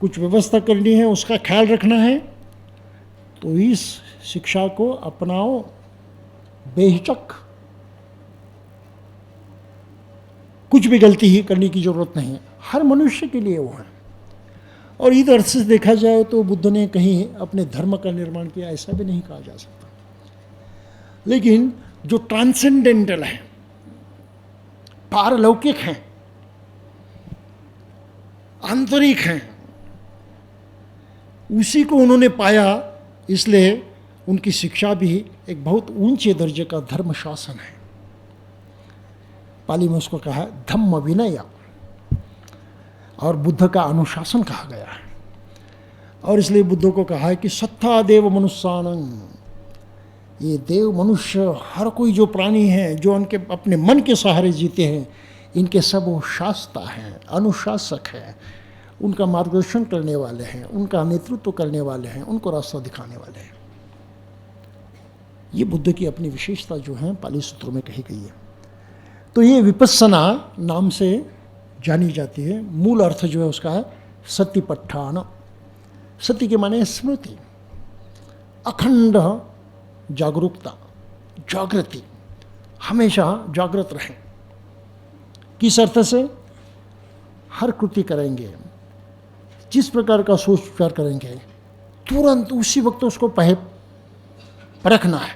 कुछ व्यवस्था करनी है, उसका ख्याल रखना है, तो इस शिक्षा को अपनाओ बेहिचक। कुछ भी गलती ही करने की जरूरत नहीं है, हर मनुष्य के लिए वो है। और इस अर्थ से देखा जाए तो बुद्ध ने कहीं अपने धर्म का निर्माण किया, ऐसा भी नहीं कहा जा सकता। लेकिन जो ट्रांसेंडेंटल है, पारलौकिक हैं, आंतरिक हैं, उसी को उन्होंने पाया। इसलिए उनकी शिक्षा भी एक बहुत ऊंचे दर्जे का धर्म शासन है। पाली में उसको कहा है धम्म विनय, और बुद्ध का अनुशासन कहा गया है। और इसलिए बुद्ध को कहा है कि सत्ता देव मनुष्यानं, ये देव मनुष्य हर कोई जो प्राणी है, जो उनके अपने मन के सहारे जीते हैं, इनके सब वो शास्ता हैं, अनुशासक हैं, उनका मार्गदर्शन करने वाले हैं, उनका नेतृत्व करने वाले हैं, उनको रास्ता दिखाने वाले हैं। ये बुद्ध की अपनी विशेषता जो है पाली सूत्रों में कही गई है। तो ये विपस्सना नाम से जानी जाती है। मूल अर्थ जो है उसका है सतिपट्ठान। सति के माने स्मृति, अखंड जागरूकता, जागृति, हमेशा जागृत रहें। किस अर्थ से? हर कृति करेंगे, जिस प्रकार का सोच विचार करेंगे, तुरंत उसी वक्त उसको परखना है,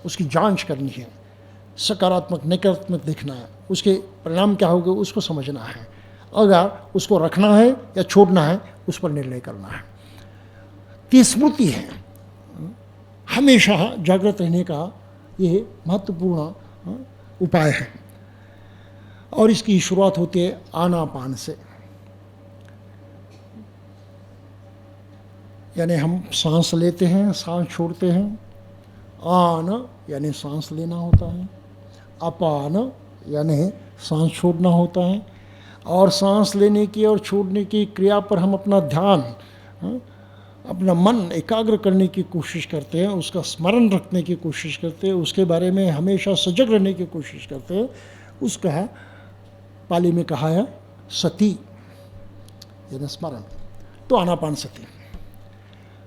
उसकी जांच करनी है, सकारात्मक नकारात्मक देखना है, उसके परिणाम क्या होंगे उसको समझना है, अगर उसको रखना है या छोड़ना है उस पर निर्णय करना है। ये स्मृति है, हमेशा जागृत रहने का ये महत्वपूर्ण उपाय है। और इसकी शुरुआत होती है आनापान से, यानी हम सांस लेते हैं, सांस छोड़ते हैं। आन यानी सांस लेना होता है, अपान यानी सांस छोड़ना होता है, और सांस लेने की और छोड़ने की क्रिया पर हम अपना ध्यान, अपना मन एकाग्र करने की कोशिश करते हैं, उसका स्मरण रखने की कोशिश करते हैं, उसके बारे में हमेशा सजग रहने की कोशिश करते हैं, उसका पाली में कहा है सती, यानी स्मरण। तो आनापान सती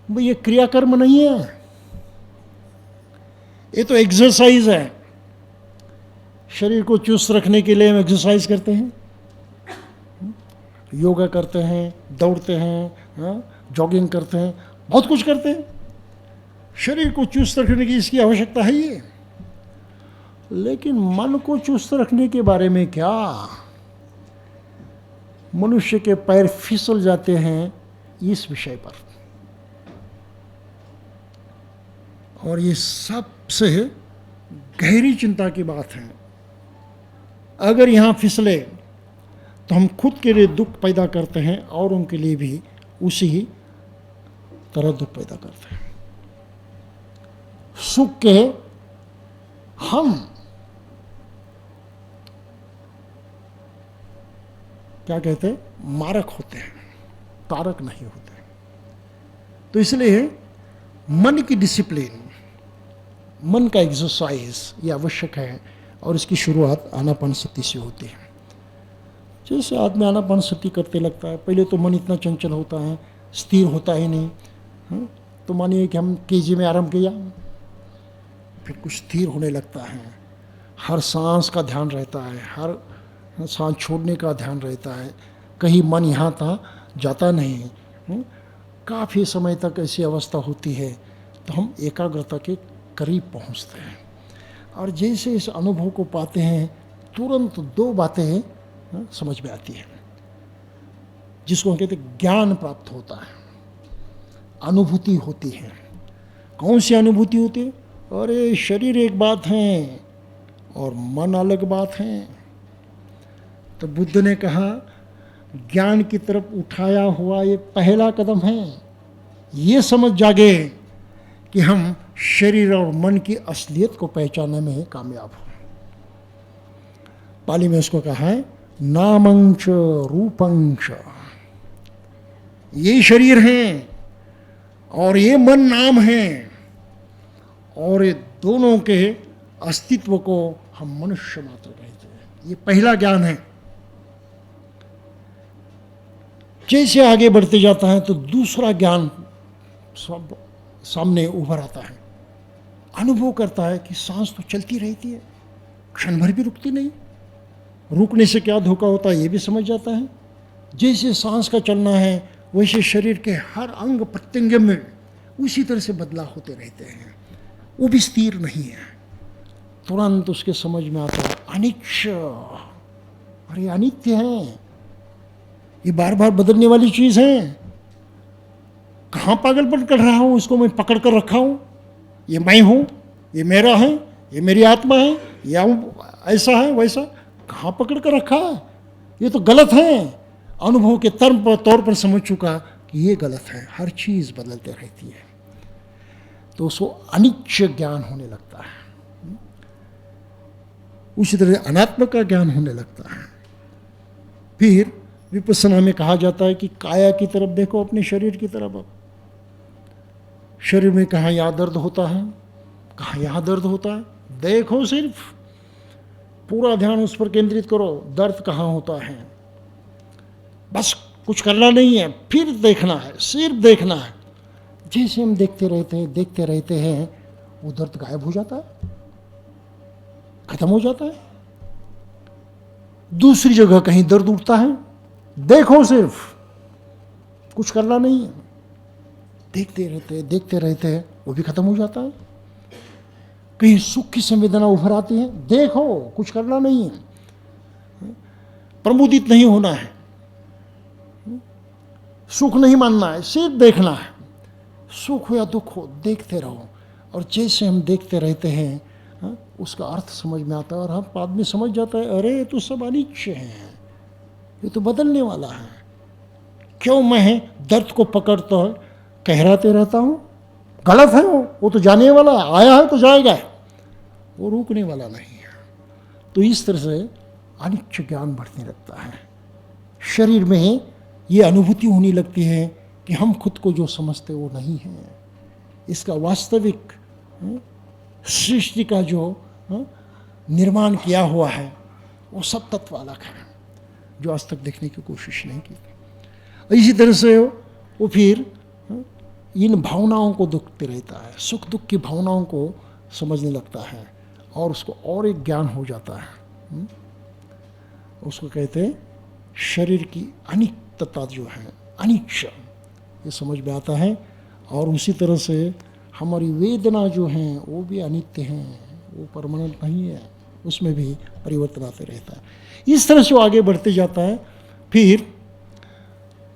ये क्रियाकर्म नहीं है, ये तो एक्सरसाइज है। शरीर को चुस्त रखने के लिए हम एक्सरसाइज करते हैं, योगा करते हैं, दौड़ते हैं, जॉगिंग करते हैं, बहुत कुछ करते हैं। शरीर को चुस्त रखने की इसकी आवश्यकता है ये, लेकिन मन को चुस्त रखने के बारे में क्या? मनुष्य के पैर फिसल जाते हैं इस विषय पर, और ये सबसे गहरी चिंता की बात है। अगर यहाँ फिसले तो हम खुद के लिए दुख पैदा करते हैं और उनके लिए भी उसी तरह दुख पैदा करते हैं। सुख के हम क्या कहते हैं, मारक होते हैं, तारक नहीं होते। तो इसलिए मन की डिसिप्लिन, मन का एक्सरसाइज ये आवश्यक है, और इसकी शुरुआत आनापानसति से होती है। जैसे आदमी आनापानसति करते लगता है, पहले तो मन इतना चंचल होता है, स्थिर होता ही नहीं। तो मानिए कि हम केजी में आरंभ किया, फिर कुछ स्थिर होने लगता है, हर सांस का ध्यान रहता है, हर सांस छोड़ने का ध्यान रहता है, कहीं मन यहाँ तहाँ जाता नहीं। काफ़ी समय तक ऐसी अवस्था होती है तो हम एकाग्रता के करीब पहुँचते हैं, और जैसे इस अनुभव को पाते हैं तुरंत दो बातें समझ में आती हैं, जिसको हम कहते हैं ज्ञान प्राप्त होता है, अनुभूति होती है। कौन सी अनुभूति होती है? अरे शरीर एक बात है और मन अलग बात है। तो बुद्ध ने कहा ज्ञान की तरफ उठाया हुआ ये पहला कदम है। ये समझ जागे कि हम शरीर और मन की असलियत को पहचानने में कामयाब हो। पाली में उसको कहा है नामंच रूपंच, ये शरीर हैं और ये मन नाम है, और ये दोनों के अस्तित्व को हम मनुष्य मात्र कहते हैं। ये पहला ज्ञान है। जैसे आगे बढ़ते जाता है तो दूसरा ज्ञान सामने उभर आता है। अनुभव करता है कि सांस तो चलती रहती है, क्षण भर भी रुकती नहीं, रुकने से क्या धोखा होता है ये भी समझ जाता है। जैसे सांस का चलना है वैसे शरीर के हर अंग प्रत्यंग में उसी तरह से बदलाव होते रहते हैं, वो भी स्थिर नहीं है। तुरंत उसके समझ में आता है अनिच्छ, अरे अनित्य है, ये बार बार बदलने वाली चीज़ है। कहाँ पागलपन कर रहा हूँ, इसको मैं पकड़ कर रखा हूँ, ये मैं हूँ, ये मेरा है, ये मेरी आत्मा है, या ऐसा है वैसा, कहाँ पकड़ कर रखा है, ये तो गलत है। अनुभव के तौर पर समझ चुका कि ये गलत है, हर चीज़ बदलते रहती है, तो उसको अनिच्छ ज्ञान होने लगता है। उसी तरह अनात्म का ज्ञान होने लगता है। फिर विपස්සना में कहा जाता है कि काया की तरफ देखो, अपने शरीर की तरफ। अब शरीर में कहाँ यहाँ दर्द होता है, कहाँ यहाँ दर्द होता है, देखो, सिर्फ पूरा ध्यान उस पर केंद्रित करो, दर्द कहाँ होता है, बस कुछ करना नहीं है, फिर देखना है, सिर्फ देखना है। जैसे हम देखते रहते हैं वो दर्द गायब हो जाता है, खत्म हो जाता है। दूसरी जगह कहीं दर्द उठता है, देखो, सिर्फ कुछ करना नहीं है, देखते रहते हैं वो भी खत्म हो जाता है। कहीं सुख की संवेदना उभर आती है, देखो, कुछ करना नहीं है, प्रमुदित नहीं होना है, सुख नहीं मानना है, सिर्फ देखना है। सुख हो या दुख हो, देखते रहो। और जैसे हम देखते रहते हैं उसका अर्थ समझ में आता है, और हम आदमी समझ जाता है अरे ये तो सब अनिच्छ है, ये तो बदलने वाला है। क्यों मैं दर्द को पकड़ता कहराते रहता हूँ? गलत है वो तो जाने वाला है, आया है तो जाएगा, वो रुकने वाला नहीं है। तो इस तरह से अनिच्छ ज्ञान बढ़ने लगता है। शरीर में ये अनुभूति होने लगती है कि हम खुद को जो समझते वो नहीं है। इसका वास्तविक सृष्टि का जो निर्माण किया हुआ है वो सब तत्व अलग है, जो आज तक देखने की कोशिश नहीं की। इसी तरह से वो फिर इन भावनाओं को दुखते रहता है, सुख दुख की भावनाओं को समझने लगता है और उसको और एक ज्ञान हो जाता है। उसको कहते हैं शरीर की अनित्यता जो है, अनिच्छ, ये समझ में आता है। और उसी तरह से हमारी वेदना जो हैं वो भी अनित्य हैं, वो परमानेंट नहीं है, उसमें भी परिवर्तन आते रहता है। इस तरह से वो आगे बढ़ते जाता है, फिर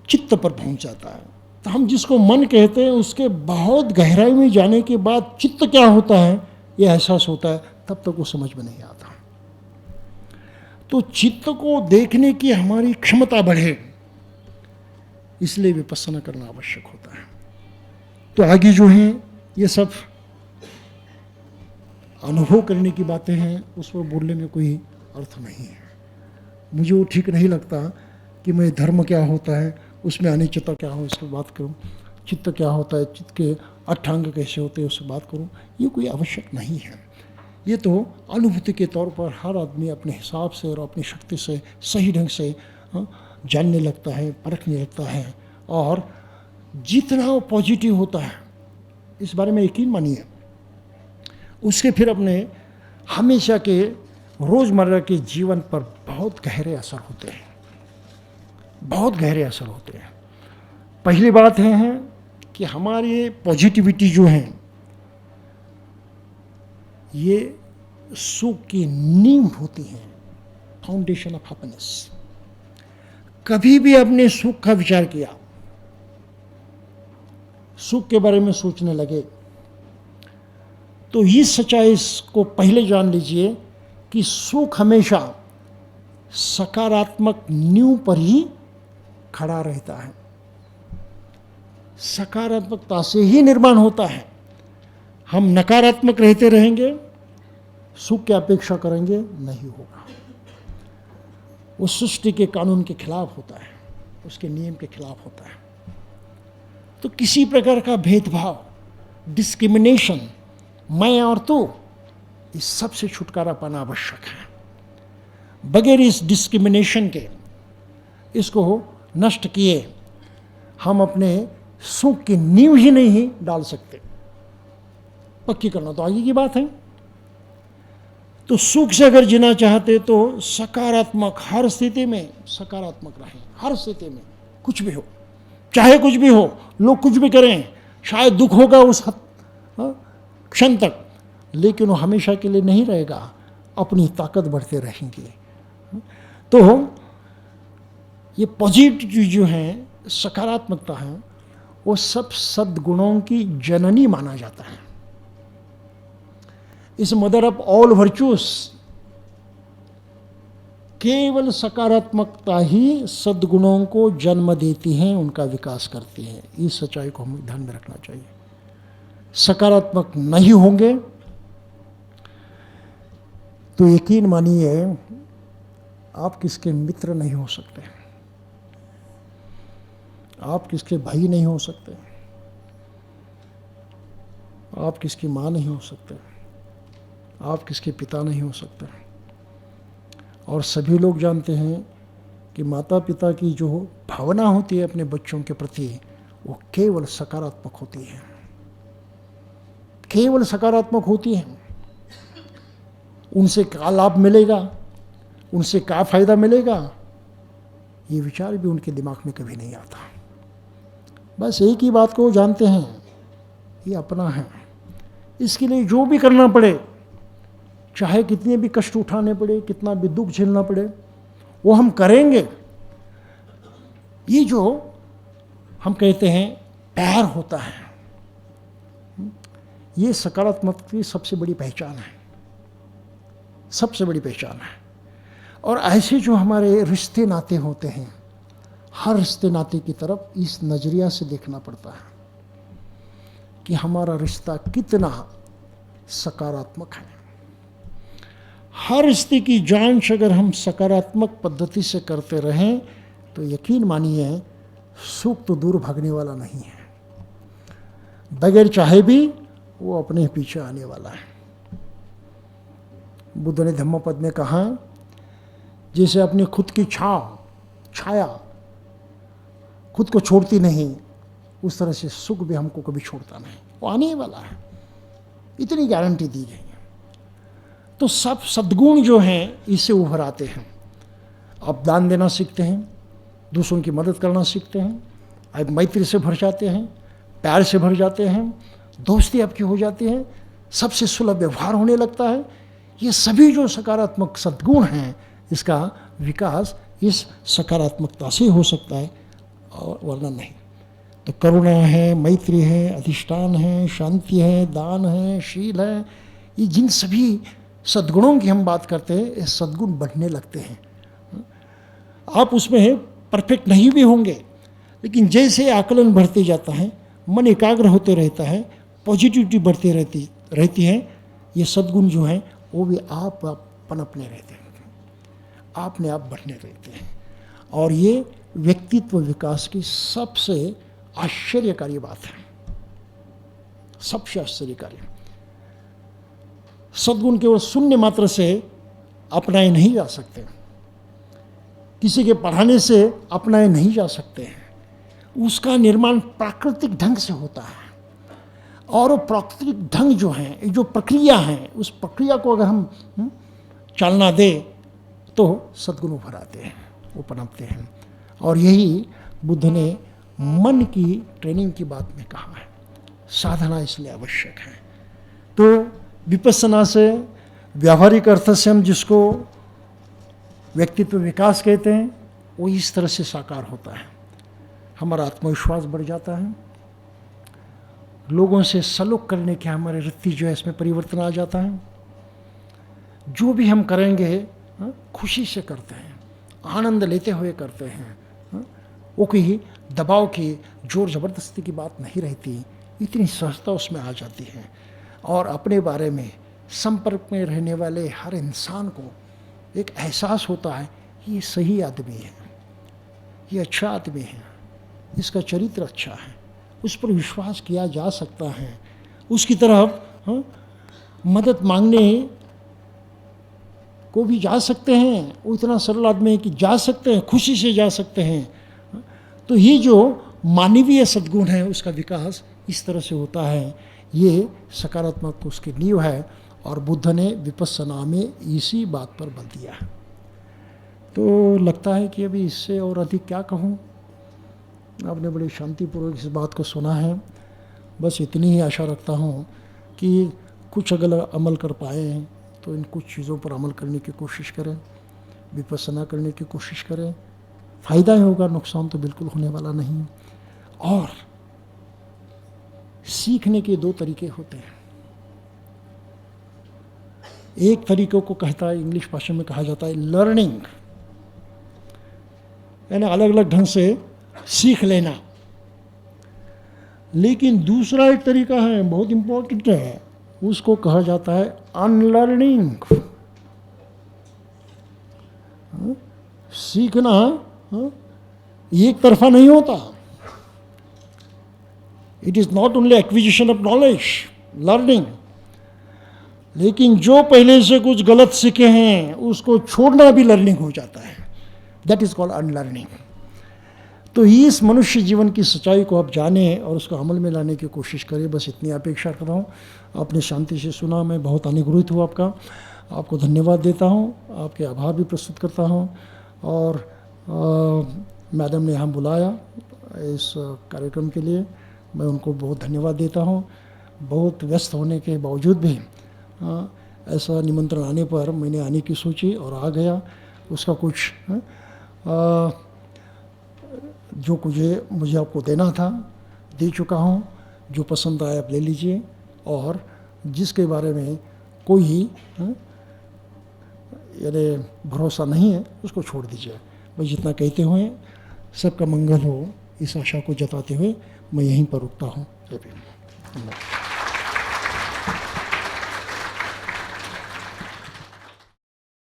चित्त पर पहुंच जाता है। तो हम जिसको मन कहते हैं उसके बहुत गहराई में जाने के बाद चित्त क्या होता है ये एहसास होता है, तब तक वो समझ में नहीं आता। तो चित्त को देखने की हमारी क्षमता बढ़े, इसलिए विपස්සना करना आवश्यक होता है। तो आगे जो है ये सब अनुभव करने की बातें हैं, उस पर बोलने में कोई अर्थ नहीं है। मुझे वो ठीक नहीं लगता कि मैं धर्म क्या होता है, उसमें अनिश्चितता क्या हो, इस पर बात करूं, चित्त क्या होता है, चित्त के अष्टांग कैसे होते हैं, उससे बात करूं, ये कोई आवश्यक नहीं है। ये तो अनुभूति के तौर पर हर आदमी अपने हिसाब से और अपनी शक्ति से सही ढंग से जानने लगता है, परखने लगता है। और जितना वो पॉजिटिव होता है, इस बारे में यकीन मानिए, उसके फिर अपने हमेशा के रोज़मर्रा के जीवन पर बहुत गहरे असर होते हैं, बहुत गहरे असर होते हैं। पहली बात है कि हमारी पॉजिटिविटी जो है ये सुख की नींव होती है, फाउंडेशन ऑफ हैप्पीनेस। कभी भी अपने सुख का विचार किया, सुख के बारे में सोचने लगे, तो इस सच्चाई को पहले जान लीजिए कि सुख हमेशा सकारात्मक नींव पर ही खड़ा रहता है, सकारात्मकता से ही निर्माण होता है। हम नकारात्मक रहते रहेंगे, सुख की अपेक्षा करेंगे, नहीं होगा। वो सृष्टि के कानून के खिलाफ होता है, उसके नियम के खिलाफ होता है। तो किसी प्रकार का भेदभाव, डिस्क्रिमिनेशन, मैं और तू, इस सब से छुटकारा पाना आवश्यक है। बगैर इस डिस्क्रिमिनेशन के, इसको नष्ट किए, हम अपने सुख की नींव ही नहीं डाल सकते। पक्की करना तो आगे की बात है। तो सुख से अगर जीना चाहते तो सकारात्मक, हर स्थिति में सकारात्मक रहें, हर स्थिति में, कुछ भी हो, चाहे कुछ भी हो, लोग कुछ भी करें, शायद दुख होगा उस क्षण तक, लेकिन वो हमेशा के लिए नहीं रहेगा, अपनी ताकत बढ़ते रहेंगे। तो ये पॉजिटिव जो है, सकारात्मकता है, वो सब सद्गुणों की जननी माना जाता है। इस मदर ऑफ ऑल वर्चूस, केवल सकारात्मकता ही सद्गुणों को जन्म देती हैं, उनका विकास करती है। इस सच्चाई को हमें ध्यान में रखना चाहिए। सकारात्मक नहीं होंगे तो यकीन मानिए आप किसके मित्र नहीं हो सकते, आप किसके भाई नहीं हो सकते, आप किसकी माँ नहीं हो सकते, आप किसके पिता नहीं हो सकते। और सभी लोग जानते हैं कि माता पिता की जो भावना होती है अपने बच्चों के प्रति, वो केवल सकारात्मक होती है, केवल सकारात्मक होती है। उनसे क्या लाभ मिलेगा, उनसे क्या फायदा मिलेगा, ये विचार भी उनके दिमाग में कभी नहीं आता। बस एक ही बात को जानते हैं, ये अपना है। इसके लिए जो भी करना पड़े, चाहे कितने भी कष्ट उठाने पड़े, कितना भी दुख झेलना पड़े, वो हम करेंगे। ये जो हम कहते हैं प्यार होता है, ये सकारात्मक की सबसे बड़ी पहचान है, सबसे बड़ी पहचान है। और ऐसे जो हमारे रिश्ते नाते होते हैं, हर रिश्ते नाते की तरफ इस नज़रिया से देखना पड़ता है कि हमारा रिश्ता कितना सकारात्मक है। हर रिश्ते की जांच अगर हम सकारात्मक पद्धति से करते रहें तो यकीन मानिए सुख तो दूर भागने वाला नहीं है, बगैर चाहे भी वो अपने ही पीछे आने वाला है। बुद्ध ने धम्मपद में कहा, जैसे अपनी खुद की छाया खुद को छोड़ती नहीं, उस तरह से सुख भी हमको कभी छोड़ता नहीं, वो आने ही वाला है, इतनी गारंटी दी गई है। तो सब सद्गुण जो हैं इससे उभर आते हैं। आप दान देना सीखते हैं, दूसरों की मदद करना सीखते हैं, आप मैत्री से भर जाते हैं, प्यार से भर जाते हैं, दोस्ती आपकी हो जाती है, सबसे सुलभ व्यवहार होने लगता है। ये सभी जो सकारात्मक सद्गुण हैं, इसका विकास इस सकारात्मकता से हो सकता है और वरना नहीं। तो करुणा है, मैत्री है, अधिष्ठान है, शांति है, दान है, शील है, ये जिन सभी सद्गुणों की हम बात करते हैं, ये सद्गुण बढ़ने लगते हैं। आप उसमें परफेक्ट नहीं भी होंगे, लेकिन जैसे आकलन बढ़ते जाता है, मन एकाग्र होते रहता है, पॉजिटिविटी बढ़ती रहती है, ये सद्गुण जो हैं वो भी आप पनपने रहते हैं, आपने आप बढ़ने रहते हैं। और ये व्यक्तित्व विकास की सबसे आश्चर्यकारी बात है, सबसे आश्चर्यकारी। सद्गुण केवल शून्य मात्र से अपनाए नहीं जा सकते, किसी के पढ़ाने से अपनाए नहीं जा सकते हैं, उसका निर्माण प्राकृतिक ढंग से होता है। और वो प्राकृतिक ढंग जो है, जो प्रक्रिया है, उस प्रक्रिया को अगर हम चालना दें तो सद्गुण उभर आते हैं, वो पनपते हैं। और यही बुद्ध ने मन की ट्रेनिंग की बात में कहा है, साधना इसलिए आवश्यक है। तो विपस्सना से, व्यावहारिक अर्थ से हम जिसको व्यक्तित्व विकास कहते हैं, वो इस तरह से साकार होता है। हमारा आत्मविश्वास बढ़ जाता है, लोगों से सलूक करने के हमारे वृत्ति जो है इसमें परिवर्तन आ जाता है। जो भी हम करेंगे खुशी से करते हैं, आनंद लेते हुए करते हैं, वो कोई दबाव की, जोर ज़बरदस्ती की बात नहीं रहती, इतनी सहजता उसमें आ जाती है। और अपने बारे में संपर्क में रहने वाले हर इंसान को एक एहसास होता है, ये सही आदमी है, ये अच्छा आदमी है, इसका चरित्र अच्छा है, उस पर विश्वास किया जा सकता है, उसकी तरफ मदद मांगने को भी जा सकते हैं, वो इतना सरल आदमी है कि जा सकते हैं, खुशी से जा सकते हैं। तो ये जो मानवीय सद्गुण है उसका विकास इस तरह से होता है, ये सकारात्मक उसकी नींव है। और बुद्ध ने विपस्सना में इसी बात पर बल दिया है। तो लगता है कि अभी इससे और अधिक क्या कहूँ, आपने बड़ी शांतिपूर्वक इस बात को सुना है। बस इतनी ही आशा रखता हूँ कि कुछ अगर अमल कर पाए तो इन कुछ चीज़ों पर अमल करने की कोशिश करें, विपस्सना करने की कोशिश करें, फ़ायदा ही होगा, नुकसान तो बिल्कुल होने वाला नहीं। और सीखने के दो तरीके होते हैं। एक तरीके को कहता है, इंग्लिश भाषा में कहा जाता है लर्निंग, यानी अलग अलग ढंग से सीख लेना। लेकिन दूसरा एक तरीका है, बहुत इम्पोर्टेंट है, उसको कहा जाता है अनलर्निंग। सीखना एक तरफा नहीं होता। It is not only acquisition of knowledge, learning. लेकिन जो पहले से कुछ गलत सीखे हैं उसको छोड़ना भी लर्निंग हो जाता है, दैट इज कॉल्ड अनलर्निंग। तो इस मनुष्य जीवन की सच्चाई को आप जाने और उसको अमल में लाने की कोशिश करें, बस इतनी अपेक्षा कर रहा हूँ। आपने शांति से सुना, मैं बहुत अनुग्रहित हूँ आपका, आपको धन्यवाद देता हूँ, आपके आभार भी प्रस्तुत करता हूँ। और मैडम ने यहाँ बुलाया इस कार्यक्रम के लिए, मैं उनको बहुत धन्यवाद देता हूँ। बहुत व्यस्त होने के बावजूद भी ऐसा निमंत्रण आने पर मैंने आने की सोची और आ गया। उसका कुछ जो मुझे आपको देना था दे चुका हूँ। जो पसंद आए आप ले लीजिए, और जिसके बारे में कोई यानी भरोसा नहीं है उसको छोड़ दीजिए। बस जितना कहते हुए सबका मंगल हो, इस आशा को जताते हुए मैं यहीं पर रुकता हूँ।